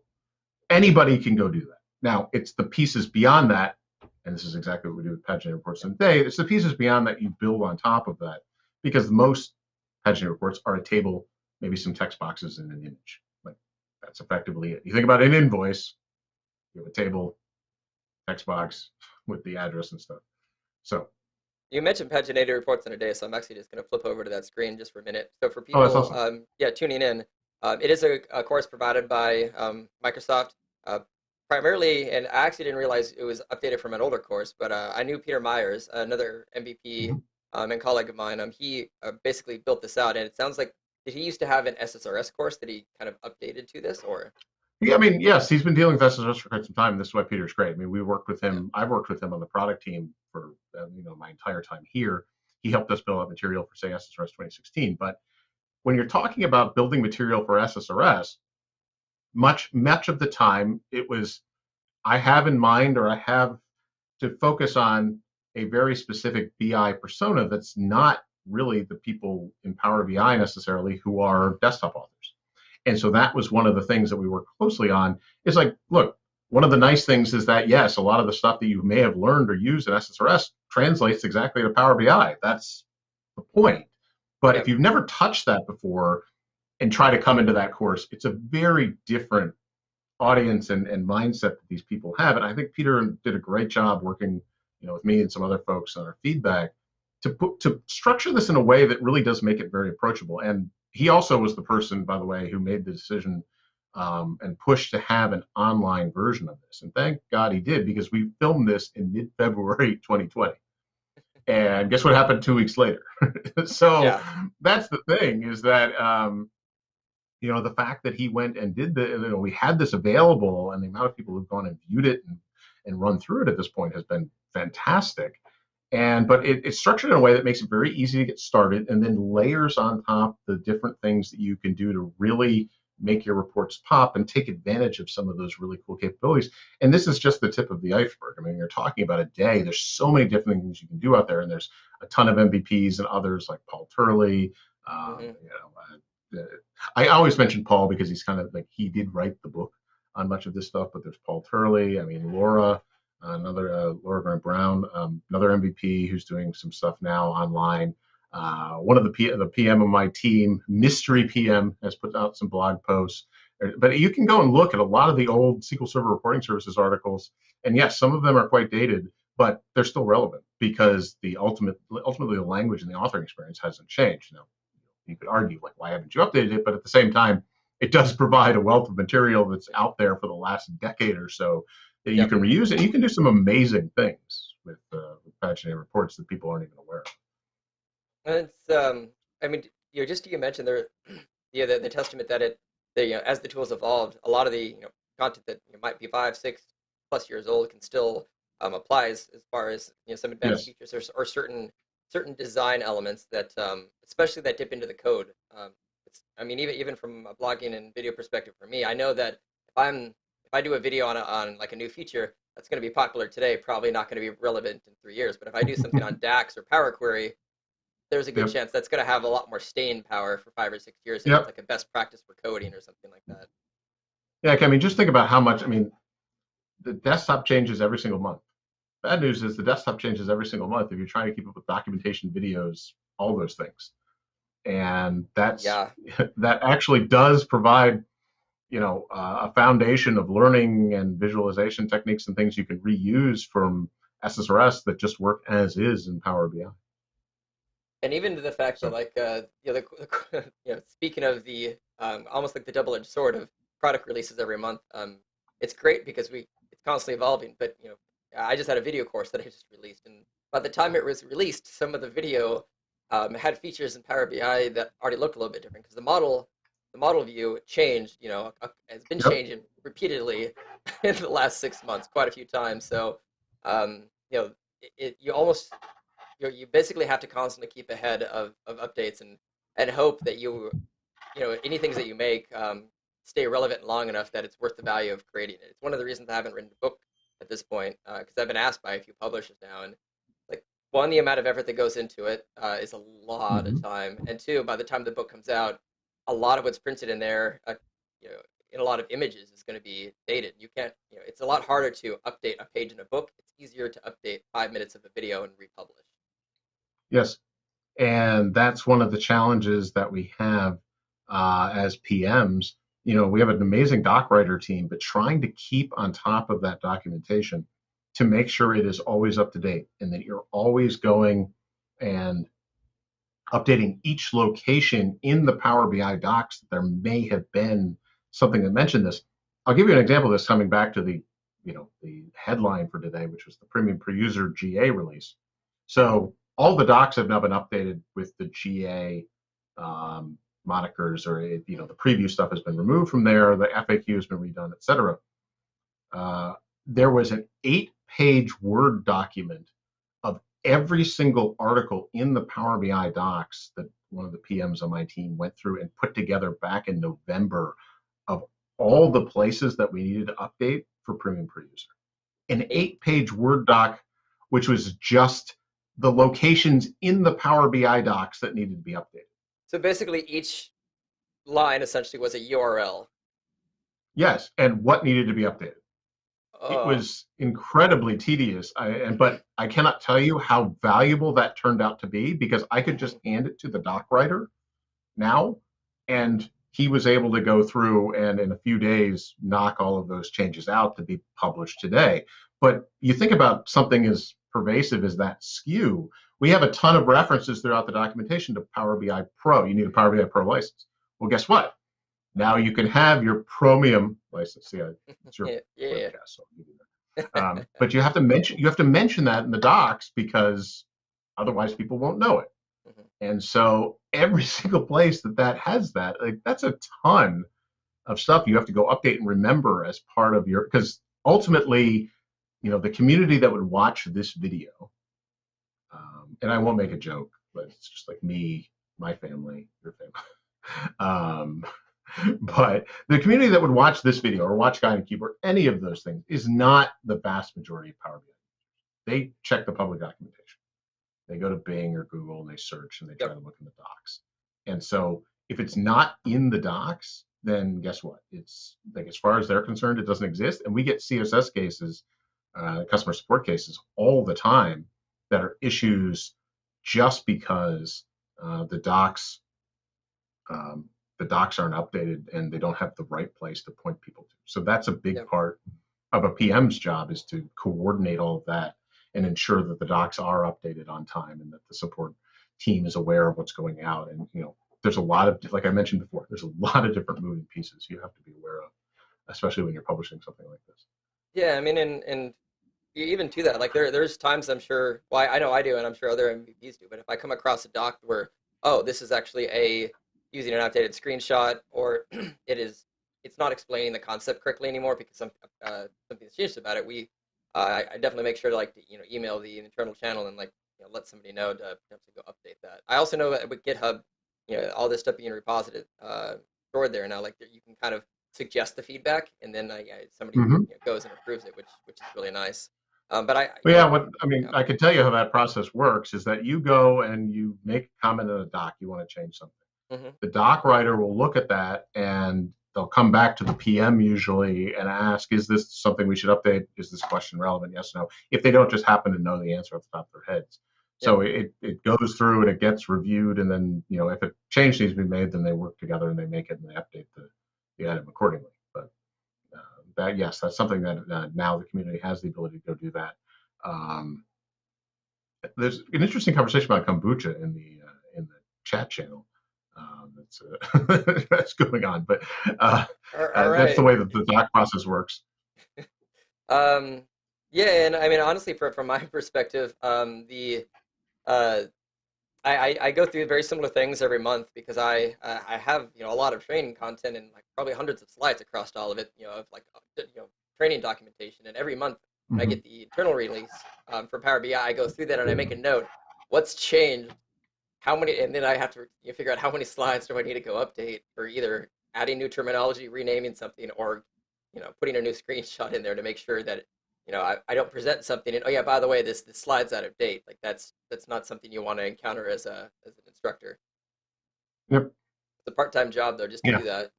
Speaker 2: Anybody can go do that. Now it's the pieces beyond that, and this is exactly what we do with paginated reports
Speaker 1: Yep.
Speaker 2: today. It's the pieces beyond that you build on top of that, because most paginated reports are a table, maybe some text boxes and an image. Like, that's effectively it. You think about an invoice, you have a table, text box with the address and stuff. So,
Speaker 1: You mentioned paginated reports in a day, so I'm actually just going to flip over to that screen just for a minute. So for
Speaker 2: oh, that's
Speaker 1: people,
Speaker 2: awesome.
Speaker 1: yeah, tuning in, it is a course provided by Microsoft, uh, primarily, and I actually didn't realize it was updated from an older course, but I knew Peter Myers, another MVP
Speaker 2: Mhm.
Speaker 1: and colleague of mine. He basically built this out, and it sounds like did he used to have an SSRS course that he kind of updated to this, or?
Speaker 2: Yeah, I mean, yes, he's been dealing with SSRS for quite some time. And this is why Peter's great. I mean, we worked with
Speaker 1: Yeah.
Speaker 2: him. I've worked with him on the product team for my entire time here. He helped us build out material for say SSRS 2016. But when you're talking about building material for SSRS, much of the time it was I have in mind or I have to focus on a very specific BI persona that's not really the people in Power BI necessarily who are desktop authors. And so that was one of the things that we worked closely on. Is like, look, one of the nice things is that yes, a lot of the stuff that you may have learned or used in SSRS translates exactly to Power BI. That's the point. But if
Speaker 1: Yep.
Speaker 2: you've never touched that before and try to come into that course, it's a very different audience and mindset that these people have. And I think Peter did a great job working, with me and some other folks on our feedback to structure this in a way that really does make it very approachable. And he also was the person, by the way, who made the decision and pushed to have an online version of this. And thank God he did, because we filmed this in mid-February 2020. And guess what happened 2 weeks later? So
Speaker 1: Yeah.
Speaker 2: that's the thing, is that the fact that he went and did we had this available, and the amount of people who've gone and viewed it and run through it at this point has been fantastic. But it's structured in a way that makes it very easy to get started, and then layers on top the different things that you can do to really make your reports pop and take advantage of some of those really cool capabilities. And this is just the tip of the iceberg. I mean, you're talking about a day. There's so many different things you can do out there, and there's a ton of MVPs and others like Paul Turley. Um,
Speaker 1: Hmm.
Speaker 2: you know, I always mention Paul because he's kind of like, he did write the book on much of this stuff. But there's Paul Turley. I mean, another Laura Grant Brown, another MVP who's doing some stuff now online. One of the PM of my team, Mystery PM, has put out some blog posts. But you can go and look at a lot of the old SQL Server Reporting Services articles, and yes, some of them are quite dated, but they're still relevant because ultimately the language and the authoring experience hasn't changed. Now, you could argue, like, why haven't you updated it? But at the same time, it does provide a wealth of material that's out there for the last decade or so that you
Speaker 1: Yep.
Speaker 2: can reuse, and you can do some amazing things with paginated reports that people aren't even aware of.
Speaker 1: And it's I mean, just you mentioned there, the testament that as the tools evolved, a lot of the content that might be 5, 6+ years old can still apply as far as some advanced
Speaker 2: Yes.
Speaker 1: features or certain design elements that especially that dip into the code. I mean, even from a blogging and video perspective for me, I know that if I do a video on like a new feature that's going to be popular today, probably not going to be relevant in 3 years. But if I do something on DAX or Power Query, there's a good
Speaker 2: Yep.
Speaker 1: chance that's going to have a lot more staying power for 5 or 6 years if it's
Speaker 2: Yep.
Speaker 1: like a best practice for coding or something like that.
Speaker 2: Yeah. I mean, just think about how much. I mean, the desktop changes every single month. Bad news is the desktop changes every single month if you're trying to keep up with documentation, videos, all those things. And
Speaker 1: Yeah.
Speaker 2: that actually does provide a foundation of learning and visualization techniques and things you can reuse from SSRS that just work as is in Power BI.
Speaker 1: And even to the fact that
Speaker 2: So
Speaker 1: like speaking of the almost like the double-edged sword of product releases every month, it's great because it's constantly evolving. But I just had a video course that I just released, and by the time it was released, some of the video had features in Power BI that already looked a little bit different because the model view changed. Has been
Speaker 2: yep,
Speaker 1: changing repeatedly in the last 6 months, quite a few times. So um, you know, you almost you basically have to constantly keep ahead of updates and hope that any things that you make stay relevant long enough that it's worth the value of creating it. It's one of the reasons I haven't written a book at this point because I've been asked by a few publishers now, and like one, the amount of effort that goes into it is a lot of
Speaker 2: mm-hmm.
Speaker 1: time, and two, by the time the book comes out, a lot of what's printed in there, you know, in a lot of images is going to be dated. You can't, it's a lot harder to update a page in a book. It's easier to update 5 minutes of a video and republish.
Speaker 2: Yes, and that's one of the challenges that we have as PMs. We have an amazing doc writer team, but trying to keep on top of that documentation to make sure it is always up to date and that you're always going and updating each location in the Power BI docs that there may have been something that mentioned this. I'll give you an example of this coming back to the headline for today, which was the Premium Per User GA release. So all the docs have now been updated with the GA monikers, or the preview stuff has been removed from there, the FAQ has been redone, etc. Uh, there was an 8-page Word document of every single article in the Power BI docs that one of the PMs on my team went through and put together back in November, of all the places that we needed to update for Premium Per User. An 8-page Word doc, which was just the locations in the Power BI docs that needed to be updated.
Speaker 1: So basically, each line essentially was a URL.
Speaker 2: Yes, and what needed to be updated. It
Speaker 1: Oh.
Speaker 2: was incredibly tedious, but I cannot tell you how valuable that turned out to be, because I could just hand it to the doc writer now, and he was able to go through and in a few days knock all of those changes out to be published today. But you think about something as pervasive as that SKU. We have a ton of references throughout the documentation to Power BI Pro. You need a Power BI Pro license. Well, guess what? Now you can have your Chromium license. See, it's your
Speaker 1: Yeah.
Speaker 2: podcast, so I'll give you that. But you have to mention that in the docs, because otherwise people won't know it. And so every single place that has that, like, that's a ton of stuff you have to go update and remember as part of your, because ultimately, the community that would watch this video, and I won't make a joke, but it's just like me, my family, your family. But the community that would watch this video or watch Guide and Keyboard, any of those things, is not the vast majority of Power BI. They check the public documentation. They go to Bing or Google and they search and they try to look in the docs. And so if it's not in the docs, then guess what? It's like, as far as they're concerned, it doesn't exist. And we get CSS cases, customer support cases, all the time that are issues just because the docs aren't updated and they don't have the right place to point people to. So that's a big part of a PM's job, is to coordinate all of that and ensure that the docs are updated on time and that the support team is aware of what's going out. And there's a lot of, like I mentioned before, there's a lot of different moving pieces you have to be aware of, especially when you're publishing something like this.
Speaker 1: Yeah, I mean, and even to that, like there's times I'm sure, well, I know I do, and I'm sure other MVPs do, but if I come across a doc where, oh, this is actually using an outdated screenshot, or it's not explaining the concept correctly anymore because something's changed about it, I definitely make sure to email the internal channel and let somebody know to potentially go update that. I also know that with GitHub, all this stuff being reposited, stored there now, like you can kind of suggest the feedback, and then somebody goes and approves it, which is really nice. But
Speaker 2: I can tell you how that process works is that you go and you make a comment in a doc, you want to change something. The doc writer will look at that and they'll come back to the PM usually and ask, is this something we should update? Is this question relevant? Yes, no. If they don't just happen to know the answer off the top of their heads. So it goes through and it gets reviewed, and then if a change needs to be made, then they work together and they make it and they update the item accordingly. But that's something that now the community has the ability to go do that. There's an interesting conversation about kombucha in the chat channel. That's going on, but that's the way that the doc process works.
Speaker 1: Yeah, and I mean, honestly, from my perspective, I go through very similar things every month because I have a lot of training content and probably hundreds of slides across all of it, of training documentation, and every month when I get the internal release for Power BI, I go through that and I make a note, what's changed, how many, and then I have to figure out how many slides do I need to go update for either adding new terminology, renaming something, or putting a new screenshot in there to make sure that I don't present something and, oh yeah, by the way, this slide's out of date. Like that's not something you want to encounter as an instructor.
Speaker 2: Yep.
Speaker 1: It's a part-time job though, just to do that.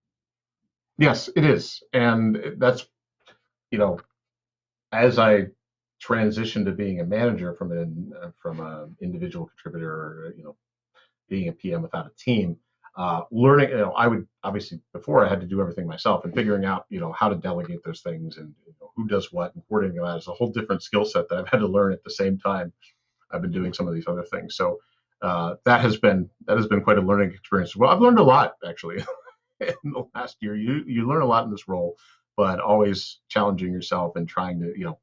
Speaker 2: Yes, it is, and that's as I transitioned to being a manager from an individual contributor, being a PM without a team, learning, I would obviously, before I had to do everything myself, and figuring out, how to delegate those things and who does what, and coordinating that is a whole different skill set that I've had to learn at the same time I've been doing some of these other things. So that has been quite a learning experience. Well, I've learned a lot actually in the last year. You learn a lot in this role, but always challenging yourself and trying to,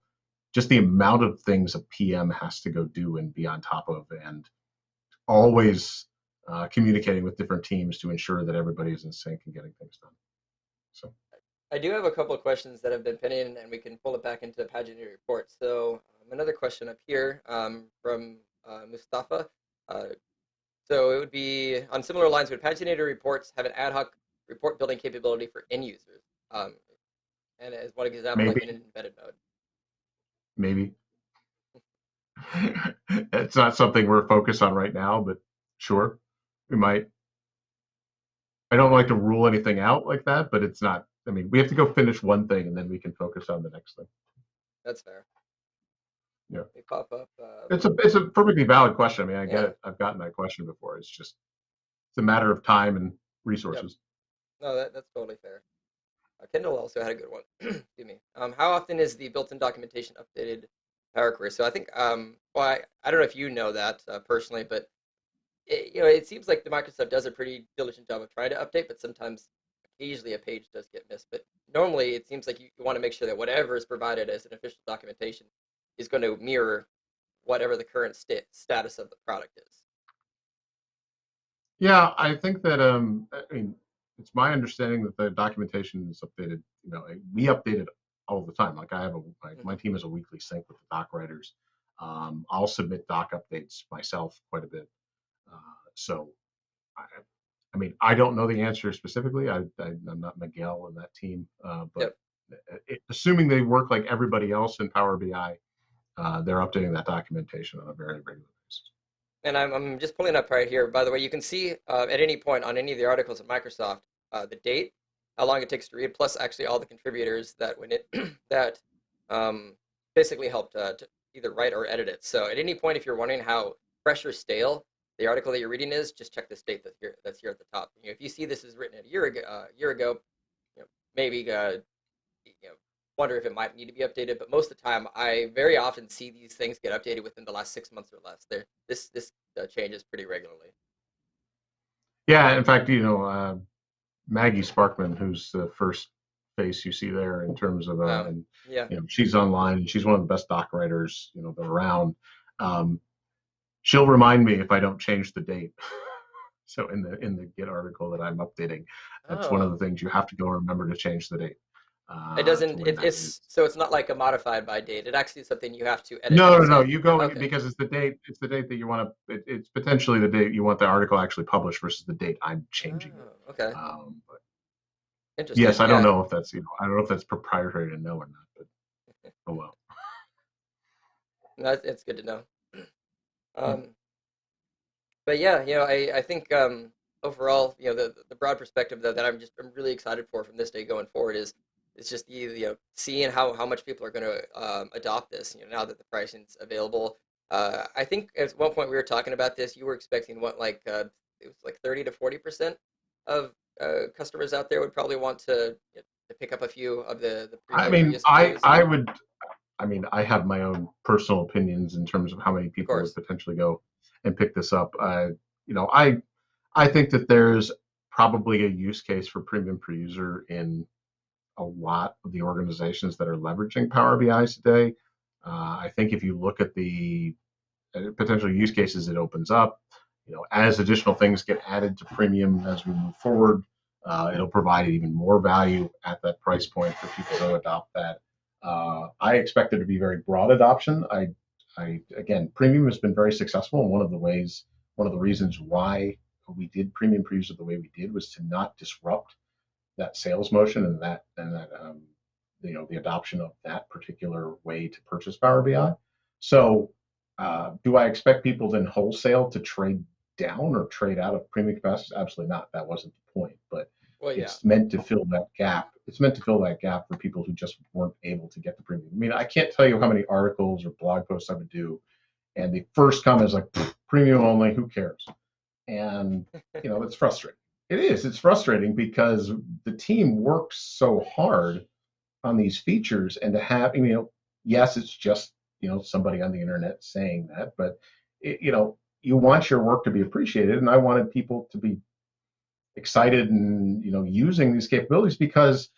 Speaker 2: just the amount of things a PM has to go do and be on top of, and always communicating with different teams to ensure that everybody is in sync and getting things done. So
Speaker 1: I do have a couple of questions that have been pending, and we can pull it back into the paginated report. So another question up here from Mustafa. Uh, so it would be on similar lines. Would paginated reports have an ad hoc report building capability for end users? Um, and as one example,
Speaker 2: maybe,
Speaker 1: like in an embedded mode.
Speaker 2: maybe it's not something we're focused on right now, but sure, we might. I don't like to rule anything out like that, but it's not. I mean, we have to go finish one thing and then we can focus on the next thing.
Speaker 1: That's fair.
Speaker 2: Yeah,
Speaker 1: They pop up.
Speaker 2: it's a perfectly valid question. I mean, I get
Speaker 1: Yeah.
Speaker 2: it. I've gotten that question before. It's a matter of time and
Speaker 1: Yep.
Speaker 2: resources.
Speaker 1: No, that's totally fair. Kendall also had a good one. Excuse me. How often is the built-in documentation updated Power Query? So I think, well, I don't know if you know that personally, but it seems like the Microsoft does a pretty diligent job of trying to update, but sometimes, occasionally, a page does get missed. But normally, it seems like you want to make sure that whatever is provided as an official documentation is going to mirror whatever the current status of the product is.
Speaker 2: Yeah, I think that I mean, it's my understanding that the documentation is updated. We update it all the time. Like I have my
Speaker 1: Hmm.
Speaker 2: team has a weekly sync with the doc writers. I'll submit doc updates myself quite a bit. So I, I mean, I don't know the answer specifically. I'm not Miguel in that team, but
Speaker 1: Yep.
Speaker 2: assuming they work like everybody else in Power BI, they're updating that documentation on a very regular basis.
Speaker 1: And I'm just pulling up right here. By the way, you can see at any point on any of the articles at Microsoft the date, how long it takes to read, plus actually all the contributors that when it that basically helped to either write or edit it. So at any point, if you're wondering how fresh or stale the article that you're reading is, just check this date that's here at the top. If you see this is written a year ago, maybe wonder if it might need to be updated. But most of the time, I very often see these things get updated within the last 6 months or less. This changes pretty regularly.
Speaker 2: Yeah, in fact, Maggie Sparkman, who's the first face you see there in terms of, and
Speaker 1: Yeah.
Speaker 2: she's online and she's one of the best doc writers that are around. Um, she'll remind me if I don't change the date. So in the Git article that I'm updating, that's one of
Speaker 1: Oh,
Speaker 2: the things you have to go remember to change the date
Speaker 1: it
Speaker 2: to
Speaker 1: doesn't.
Speaker 2: when that
Speaker 1: It's
Speaker 2: is.
Speaker 1: so it's not like a modified by date. It actually is something you have to edit
Speaker 2: No, no, no.
Speaker 1: yourself.
Speaker 2: You go
Speaker 1: Okay.
Speaker 2: because it's the date. It's the date that you want to. It's potentially the date you want the article actually published versus the date I'm changing it.
Speaker 1: Oh, okay.
Speaker 2: But yes,
Speaker 1: Interesting.
Speaker 2: I don't
Speaker 1: Yeah.
Speaker 2: know if that's I don't know if that's proprietary to know or not. But oh well.
Speaker 1: That's it's good to know.
Speaker 2: Yeah.
Speaker 1: Um, but yeah, I think overall, the broad perspective that I'm really excited for from this day going forward is it's just seeing how much people are going to adopt this. Now that the pricing's available. I think at one point we were talking about this. You were expecting what it was like 30 to 40% of customers out there would probably want to pick up a few of the
Speaker 2: I
Speaker 1: premium or
Speaker 2: mean,
Speaker 1: use SKUs.
Speaker 2: I would. I mean, I have my own personal opinions in terms of how many
Speaker 1: Of
Speaker 2: people would
Speaker 1: course.
Speaker 2: potentially go and pick this up. You know, I think that there's probably a use case for premium per user in a lot of the organizations that are leveraging Power BI today. I think if you look at the potential use cases it opens up, as additional things get added to premium as we move forward, it'll provide even more value at that price point for people to adopt that. I expect there to be very broad adoption. Again, premium has been very successful, and one of the reasons why we did premium per user the way we did was to not disrupt that sales motion and the adoption of that particular way to purchase Power BI. So, do I expect people then wholesale to trade down or trade out of premium capacity? Absolutely not. That wasn't the point. But
Speaker 1: Well, yeah.
Speaker 2: it's meant to fill that gap. It's meant to fill that gap for people who just weren't able to get the premium. I mean, I can't tell you how many articles or blog posts I would do, and the first comment is like, premium only. Who cares? And it's frustrating. It is. It's frustrating because the team works so hard on these features, and to have yes, it's just somebody on the internet saying that, but you want your work to be appreciated, and I wanted people to be excited and using these capabilities because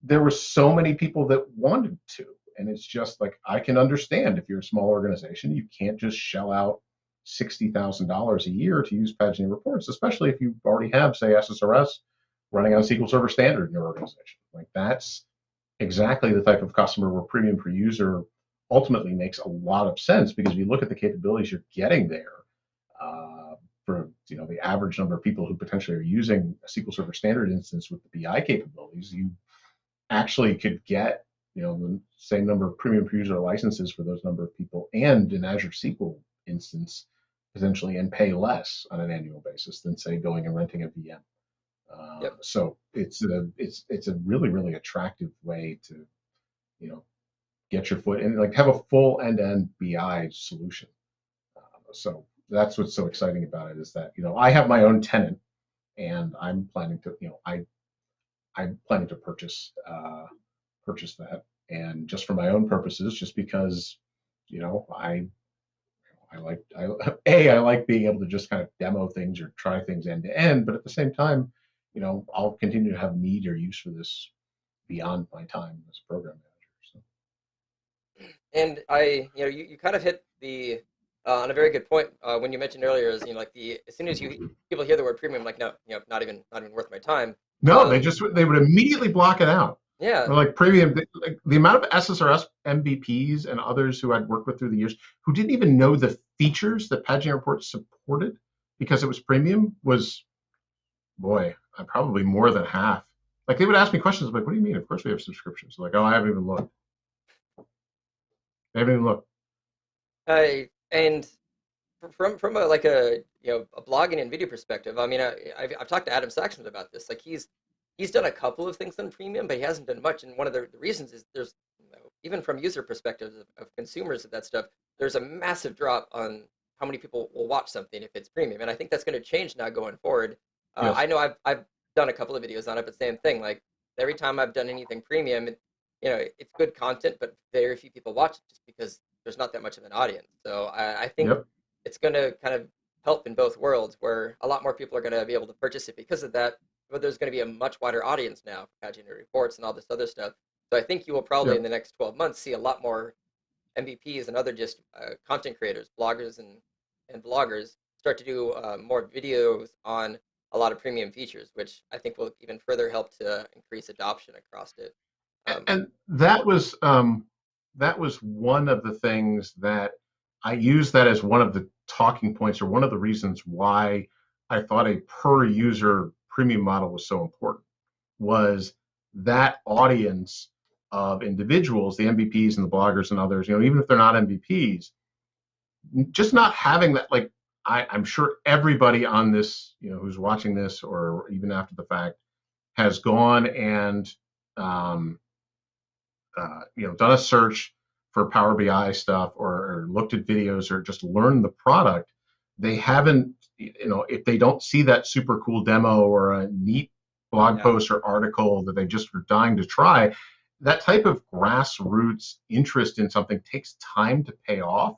Speaker 2: there were so many people that wanted to, and it's just like I can understand if you're a small organization, you can't just shell out. $60,000 a year to use paginated reports, especially if you already have, say, SSRS running on SQL Server Standard in your organization. Like that's exactly the type of customer where premium per user ultimately makes a lot of sense because if you look at the capabilities you're getting there, for the average number of people who potentially are using a SQL Server Standard instance with the BI capabilities, you actually could get the same number of premium per user licenses for those number of people and an Azure SQL instance potentially and pay less on an annual basis than say going and renting a VM.
Speaker 1: Yep.
Speaker 2: So it's a really really attractive way to get your foot in, like have a full end-to-end BI solution. So that's what's so exciting about it is that I have my own tenant and I'm planning to I'm planning to purchase that, and just for my own purposes, just because I like I like being able to just kind of demo things or try things end to end, but at the same time, I'll continue to have need or use for this beyond my time as a program manager. So
Speaker 1: And you kind of hit the on a very good point when you mentioned earlier is like the as soon as you people hear the word premium, like no, not even worth my time.
Speaker 2: no,
Speaker 1: Um,
Speaker 2: they would immediately block it out.
Speaker 1: yeah,
Speaker 2: Or like premium, like the amount of SSRS MVPs and others who I'd worked with through the years who didn't even know the features that Paginated Reports supported because it was premium was, boy, probably more than half. Like they would ask me questions like, "What do you mean? Of course we have subscriptions." Like, "Oh, I haven't even looked. I haven't even looked."
Speaker 1: and from a like a a blogging and video perspective, I mean, I've talked to Adam Saxon about this. Like he's done a couple of things on premium, but he hasn't done much. And one of the reasons is there's even from user perspectives of consumers of that stuff, there's a massive drop on how many people will watch something if it's premium, and I think that's going to change now going forward. I
Speaker 2: Yes.
Speaker 1: know I've done a couple of videos on it, but same thing. Like every time I've done anything premium, it's good content, but very few people watch it just because there's not that much of an audience. So I think
Speaker 2: Yep.
Speaker 1: it's going to kind of help in both worlds, where a lot more people are going to be able to purchase it because of that. But there's going to be a much wider audience now for Paginated Reports and all this other stuff. So I think you will probably in
Speaker 2: Yep.
Speaker 1: the next 12 months see a lot more MVPs and other just content creators, bloggers and vloggers start to do more videos on a lot of premium features, which I think will even further help to increase adoption across it. Um,
Speaker 2: And that was one of the things that I used that as one of the talking points or one of the reasons why I thought a per user premium model was so important was that audience of individuals, the MVPs and the bloggers and others, even if they're not MVPs, just not having that, like, I'm sure everybody on this, who's watching this or even after the fact has gone and um, done a search for Power BI stuff or looked at videos or just learned the product. They haven't, if they don't see that super cool demo or a neat blog
Speaker 1: yeah,
Speaker 2: post or article that they just were dying to try, that type of grassroots interest in something takes time to pay off.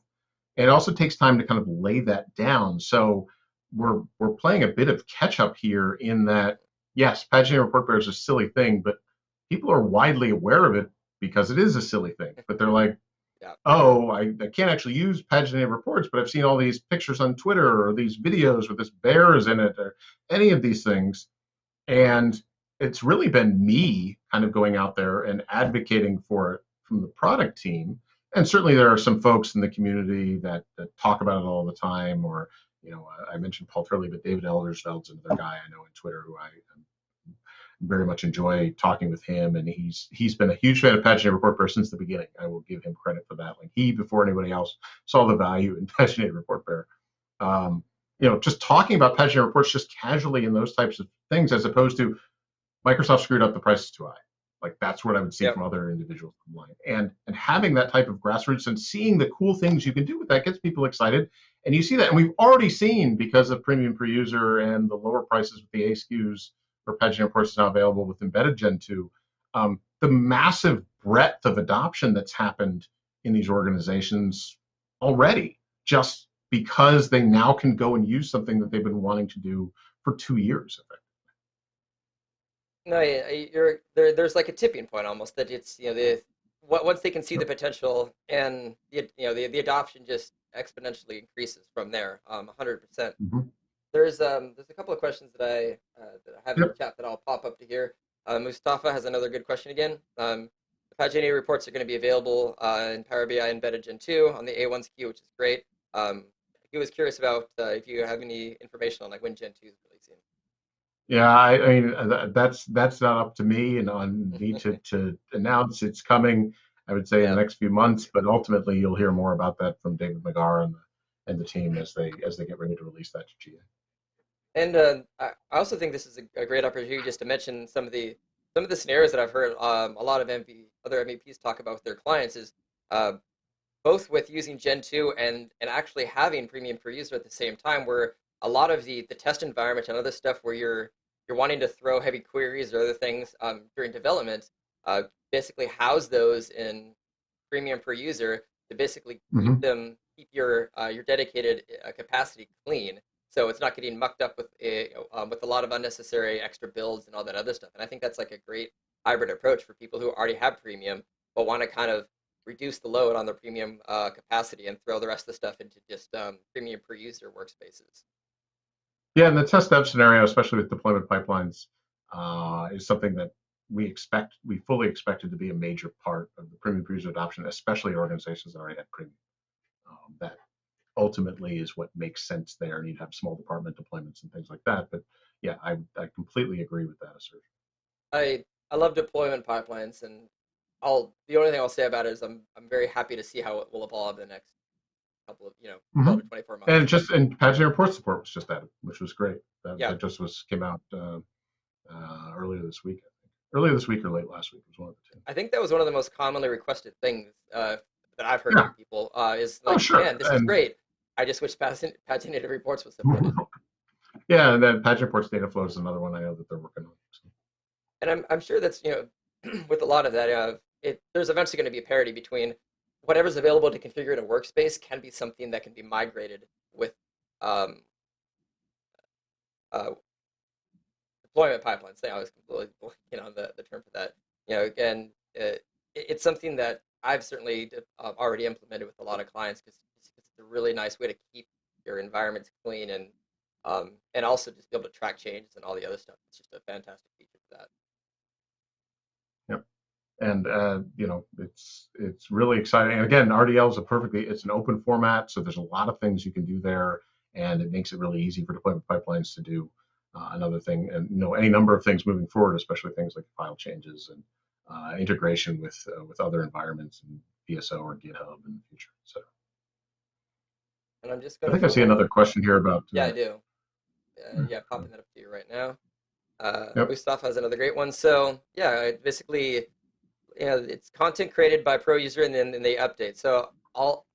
Speaker 2: And it also takes time to kind of lay that down. So we're playing a bit of catch up here in that, yes, paginated report bear is a silly thing, but people are widely aware of it because it is a silly thing. But they're like,
Speaker 1: yeah,
Speaker 2: oh, I can't actually use paginated reports, but I've seen all these pictures on Twitter or these videos with this bears in it or any of these things. And it's really been me kind of going out there and advocating for it from the product team. And certainly there are some folks in the community that talk about it all the time. Or, I mentioned Paul Turley, but David Eldersfeld's another guy I know on Twitter who I very much enjoy talking with him. And he's been a huge fan of Paginated Report Bear since the beginning. I will give him credit for that. Like he, before anybody else, saw the value in Paginated Report Bear. Um, just talking about paginated reports just casually in those types of things, as opposed to Microsoft screwed up, the price is too high. Like that's what I would see
Speaker 1: yep.
Speaker 2: from other individuals online. And having that type of grassroots and seeing the cool things you can do with that gets people excited. And you see that, and we've already seen because of premium per user and the lower prices with the A SKUs for paginated reports is now available with embedded Gen 2, the massive breadth of adoption that's happened in these organizations already, just because they now can go and use something that they've been wanting to do for 2 years.
Speaker 1: No, you're there. There's like a tipping point almost that it's once they can see the
Speaker 2: Yep.
Speaker 1: potential and the adoption just exponentially increases from there. 100%.
Speaker 2: Mhm.
Speaker 1: There's a couple of questions that I have in the
Speaker 2: Yep.
Speaker 1: chat that I'll pop up to here. Mustafa has another good question again. The paginated reports are going to be available in Power BI embedded Gen 2 on the A1's queue, which is great. He was curious about if you have any information on like when Gen 2 is releasing.
Speaker 2: Yeah, I mean that's not up to me, and on me to announce it's coming. I would say in the
Speaker 1: Yeah.
Speaker 2: next few months, but ultimately you'll hear more about that from David McGar and the team as they get ready to release that to GA.
Speaker 1: And I also think this is a great opportunity just to mention some of the scenarios that I've heard a lot of other MVPs talk about with their clients is uh, both with using Gen 2 and actually having premium per user at the same time, where a lot of the test environment and other stuff where you're wanting to throw heavy queries or other things during development, uh, basically house those in premium per user to basically
Speaker 2: Hmm.
Speaker 1: keep your dedicated capacity clean, so it's not getting mucked up with a lot of unnecessary extra builds and all that other stuff. And I think that's like a great hybrid approach for people who already have premium but want to kind of reduce the load on their premium capacity and throw the rest of the stuff into just premium per user workspaces.
Speaker 2: Yeah, and the test dev scenario, especially with deployment pipelines, is something that we fully expected to be a major part of the premium user adoption, especially organizations that already had premium. That ultimately is what makes sense there, and you'd have small department deployments and things like that. But yeah, I completely agree with that assertion.
Speaker 1: I love deployment pipelines, and I'll the only thing I'll say about it is I'm very happy to see how it will evolve the next couple of 12 to
Speaker 2: Hmm.
Speaker 1: 24 months.
Speaker 2: And paginated report support was just added, which was great.
Speaker 1: Yeah,
Speaker 2: That just came out earlier this week. I think earlier this week or late last week was one of the two.
Speaker 1: I think that was one of the most commonly requested things that I've heard
Speaker 2: Yeah.
Speaker 1: from people is
Speaker 2: Oh,
Speaker 1: like,
Speaker 2: sure.
Speaker 1: man, this is great. I just wish paginated reports was supported.
Speaker 2: Yeah, and then Pageant Reports Data Flow is another one I know that they're working on. So.
Speaker 1: And I'm sure that's with a lot of that there's eventually going to be a parity between whatever's available to configure in a workspace can be something that can be migrated with um, uh, deployment pipelines. I was completely blanking on the term for that. Again, it's something that I've certainly already implemented with a lot of clients because it's a really nice way to keep your environments clean and also just be able to track changes and all the other stuff. It's just a fantastic feature for that.
Speaker 2: Yep. And it's really exciting. And again, RDL is it's an open format, so there's a lot of things you can do there, and it makes it really easy for deployment pipelines to do another thing, and any number of things moving forward, especially things like file changes and integration with other environments and VSO or GitHub in the future. So
Speaker 1: And I'm just
Speaker 2: I
Speaker 1: going to
Speaker 2: think I see
Speaker 1: find,
Speaker 2: another question here about.
Speaker 1: yeah, I do. Yeah, popping that up to you right now.
Speaker 2: Yep.
Speaker 1: Mustafa has another great one. So yeah, basically, it's content created by pro user and then they update. So I'll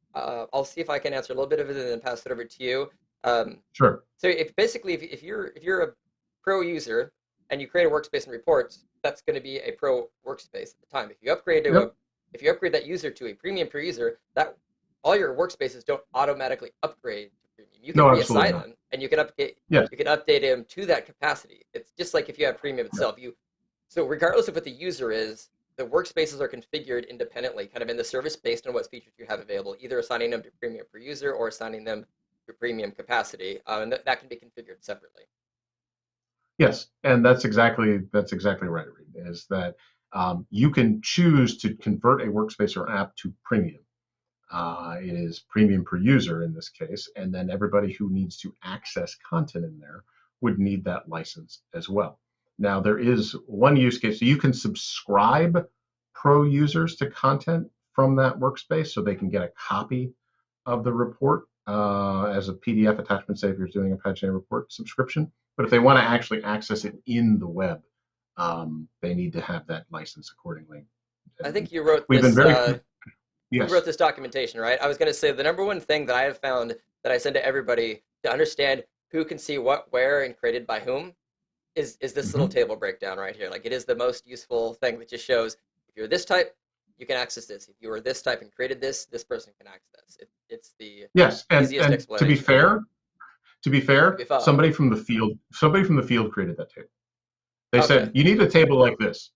Speaker 1: see if I can answer a little bit of it and then pass it over to you. Um,
Speaker 2: Sure.
Speaker 1: so if you're a pro user and you create a workspace and reports, that's going to be a pro workspace at the time.
Speaker 2: Yep.
Speaker 1: If you upgrade that user to a premium per user, that all your workspaces don't automatically upgrade to premium. You can
Speaker 2: No, absolutely
Speaker 1: reassign
Speaker 2: not.
Speaker 1: them and
Speaker 2: Yes.
Speaker 1: you can update them to that capacity. It's just like if you have premium
Speaker 2: Yep.
Speaker 1: itself. So regardless of what the user is, the workspaces are configured independently, kind of in the service based on what features you have available, either assigning them to premium per user or assigning them to premium capacity, and that can be configured separately.
Speaker 2: Yes, and that's exactly right. Reed, is that you can choose to convert a workspace or app to premium. It is premium per user in this case, and then everybody who needs to access content in there would need that license as well. Now, there is one use case. So you can subscribe pro users to content from that workspace so they can get a copy of the report as a PDF attachment, say if you're doing a paginated report subscription. But if they want to actually access it in the web, they need to have that license accordingly.
Speaker 1: I
Speaker 2: And
Speaker 1: think you wrote
Speaker 2: we've been
Speaker 1: this.
Speaker 2: very,
Speaker 1: You wrote
Speaker 2: yes,
Speaker 1: this documentation, right? I was going to say the number one thing that I have found that I send to everybody to understand who can see what, where, and created by whom is this little
Speaker 2: mm-hmm.
Speaker 1: table breakdown right here. Like it is the most useful thing that just shows if you're this type, you can access this. If you are this type and created this person can access this. It's the
Speaker 2: Yes,
Speaker 1: easiest
Speaker 2: and to be
Speaker 1: explanation.
Speaker 2: fair, to be
Speaker 1: To
Speaker 2: fair,
Speaker 1: be fair.
Speaker 2: somebody from the field created that table. They said
Speaker 1: Okay.
Speaker 2: you need a table like this,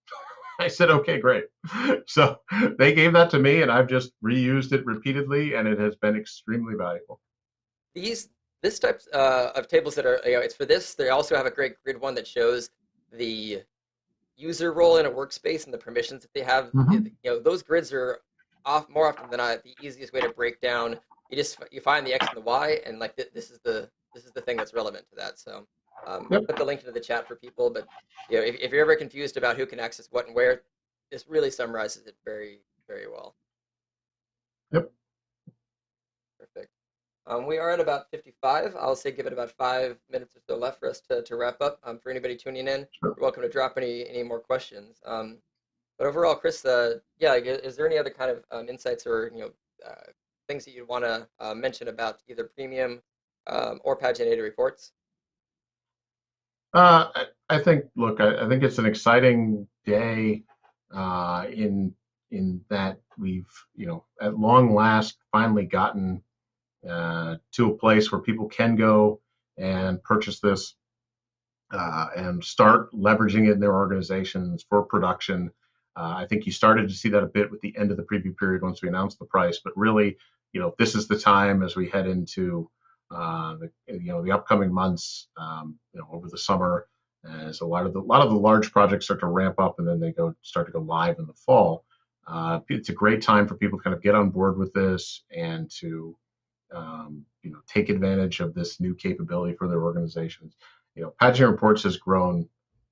Speaker 2: I said, okay, great. So they gave that to me, and I've just reused it repeatedly, and it has been extremely valuable.
Speaker 1: These this type of tables that are, it's for this. They also have a great grid one that shows the user role in a workspace and the permissions that they have.
Speaker 2: Mm-hmm.
Speaker 1: Those grids are off more often than not the easiest way to break down. You find the X and the Y, and like this is the thing that's relevant to that. So
Speaker 2: Yep.
Speaker 1: put the link into the chat for people. But if you're ever confused about who can access what and where, this really summarizes it very well.
Speaker 2: Yep.
Speaker 1: Perfect. We are at about 55. I'll say give it about 5 minutes or so left for us to wrap up. For anybody tuning in,
Speaker 2: Sure.
Speaker 1: you're welcome to drop any more questions. But overall, Chris, yeah, like, is there any other kind of insights or things that you'd want to mention about either premium or paginated reports?
Speaker 2: I think, look, I think it's an exciting day in that we've, at long last finally gotten to a place where people can go and purchase this and start leveraging it in their organizations for production. I think you started to see that a bit with the end of the preview period once we announced the price, but really, this is the time as we head into the upcoming months, over the summer, as a lot of the large projects start to ramp up and then they start to go live in the fall. It's a great time for people to kind of get on board with this and to take advantage of this new capability for their organizations. Pageant Reports has grown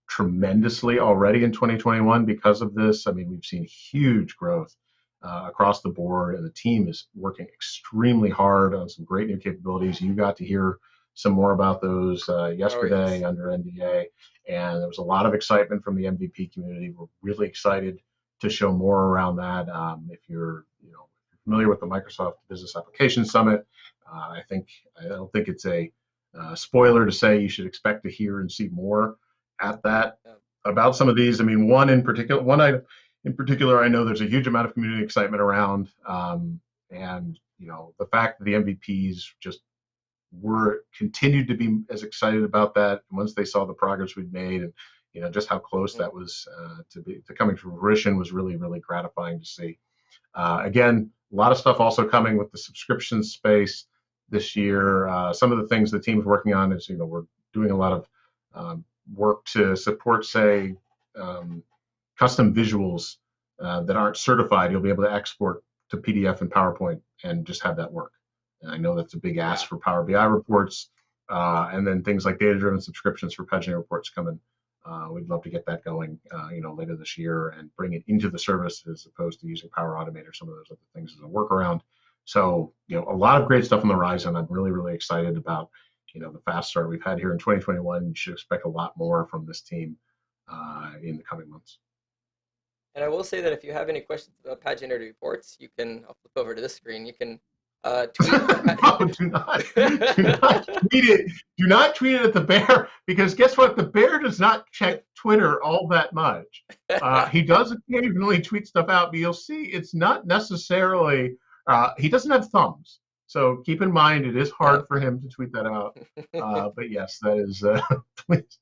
Speaker 2: tremendously already in 2021 because of this. I mean, we've seen huge growth across the board, and the team is working extremely hard on some great new capabilities. You got to hear some more about those
Speaker 1: Oh yes.
Speaker 2: yesterday under NDA, and there was a lot of excitement from the MVP community. We're really excited to show more around that. If you're, familiar with the Microsoft Business Application Summit, I don't think it's a spoiler to say you should expect to hear and see more at that
Speaker 1: Yeah.
Speaker 2: about some of these. I mean, one item in particular, I know there's a huge amount of community excitement around, and the fact that the MVPs just were continued to be as excited about that once they saw the progress we'd made, and just how close
Speaker 1: Mhm.
Speaker 2: that was to coming to fruition was really really gratifying to see. Again, a lot of stuff also coming with the subscription space this year. Some of the things the team's working on is, we're doing a lot of work to support, say, um, custom visuals that aren't certified. You'll be able to export to PDF and PowerPoint and just have that work. And I know that's a big ask
Speaker 1: Yeah.
Speaker 2: for Power BI reports, and then things like data-driven subscriptions for Paginated reports coming. We'd love to get that going, later this year and bring it into the service as opposed to using Power Automate or some of those other things as a workaround. So, a lot of great stuff on the horizon. I'm really, really excited about, the fast start we've had here in 2021. You should expect a lot more from this team in the coming months.
Speaker 1: And I will say that if you have any questions about paginated reports, you can. I'll flip over to this screen. You can tweet at.
Speaker 2: No, do not tweet it. Do not tweet it at the bear because guess what? The bear does not check Twitter all that much. He does occasionally tweet stuff out, but you'll see it's not necessarily. He doesn't have thumbs, so keep in mind it is
Speaker 1: Yeah.
Speaker 2: hard for him to tweet that out. But yes, that is. Please,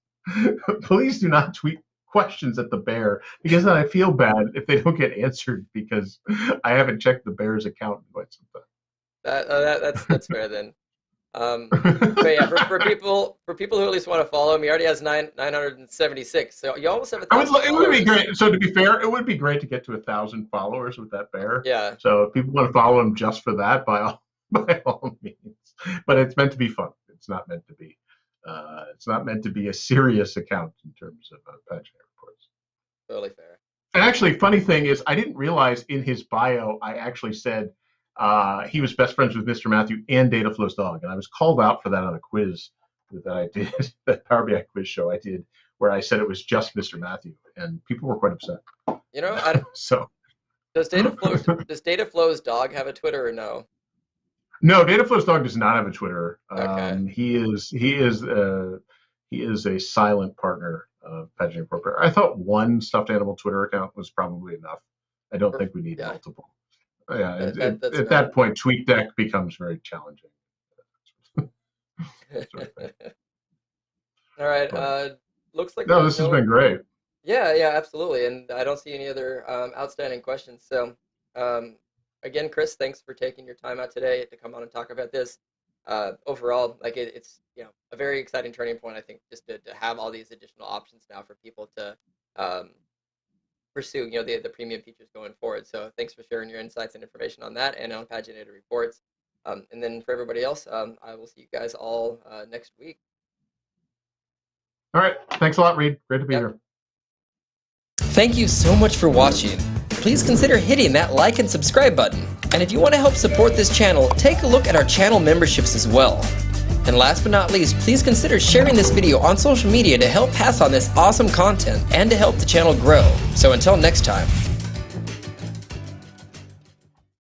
Speaker 2: please do not tweet questions at the bear because then I feel bad if they don't get answered because I haven't checked the bear's account in quite some
Speaker 1: That's fair then. Um,
Speaker 2: time.
Speaker 1: but yeah, for people who at least want to follow him, he already has 976. So you almost have a
Speaker 2: I would.
Speaker 1: thousand
Speaker 2: It would be
Speaker 1: followers.
Speaker 2: great. So to be fair, it would be great to get to 1,000 followers with that bear.
Speaker 1: Yeah.
Speaker 2: So if people want to follow him just for that, by all by all means. But it's meant to be fun. It's not meant to be. It's not meant to be a serious account in terms of Paginated reports.
Speaker 1: Totally fair.
Speaker 2: And actually, funny thing is, I didn't realize in his bio I actually said he was best friends with Mr. Matthew and Dataflow's dog, and I was called out for that on a quiz that I did, that Power BI quiz show I did, where I said it was just Mr. Matthew, and people were quite upset.
Speaker 1: I
Speaker 2: So
Speaker 1: does Dataflow's dog have a Twitter or no?
Speaker 2: no, Dataflow's dog does not have a Twitter.
Speaker 1: Okay.
Speaker 2: He is a silent partner of Paginated Incorporated. I thought one stuffed animal Twitter account was probably enough. I don't think we need
Speaker 1: Yeah.
Speaker 2: multiple. Yeah,
Speaker 1: That's
Speaker 2: at
Speaker 1: fair.
Speaker 2: that point, TweetDeck becomes very challenging. Sort of thing.
Speaker 1: All right.
Speaker 2: But
Speaker 1: Looks like
Speaker 2: no,
Speaker 1: there's
Speaker 2: this has
Speaker 1: no
Speaker 2: been great.
Speaker 1: Yeah, yeah, absolutely. And I don't see any other outstanding questions. So, um, again, Chris, thanks for taking your time out today to come on and talk about this. Overall, like it's a very exciting turning point. I think just to have all these additional options now for people to um, pursue the premium features going forward. So, thanks for sharing your insights and information on that and on paginated reports. And then for everybody else, I will see you guys all next week.
Speaker 2: All right. Thanks a lot, Reed. Great to be
Speaker 1: Yep.
Speaker 2: here.
Speaker 1: Thank you so much for watching. Please consider hitting that like and subscribe button. And if you want to help support this channel, take a look at our channel memberships as well. And last but not least, please consider sharing this video on social media to help pass on this awesome content and to help the channel grow. So until next time.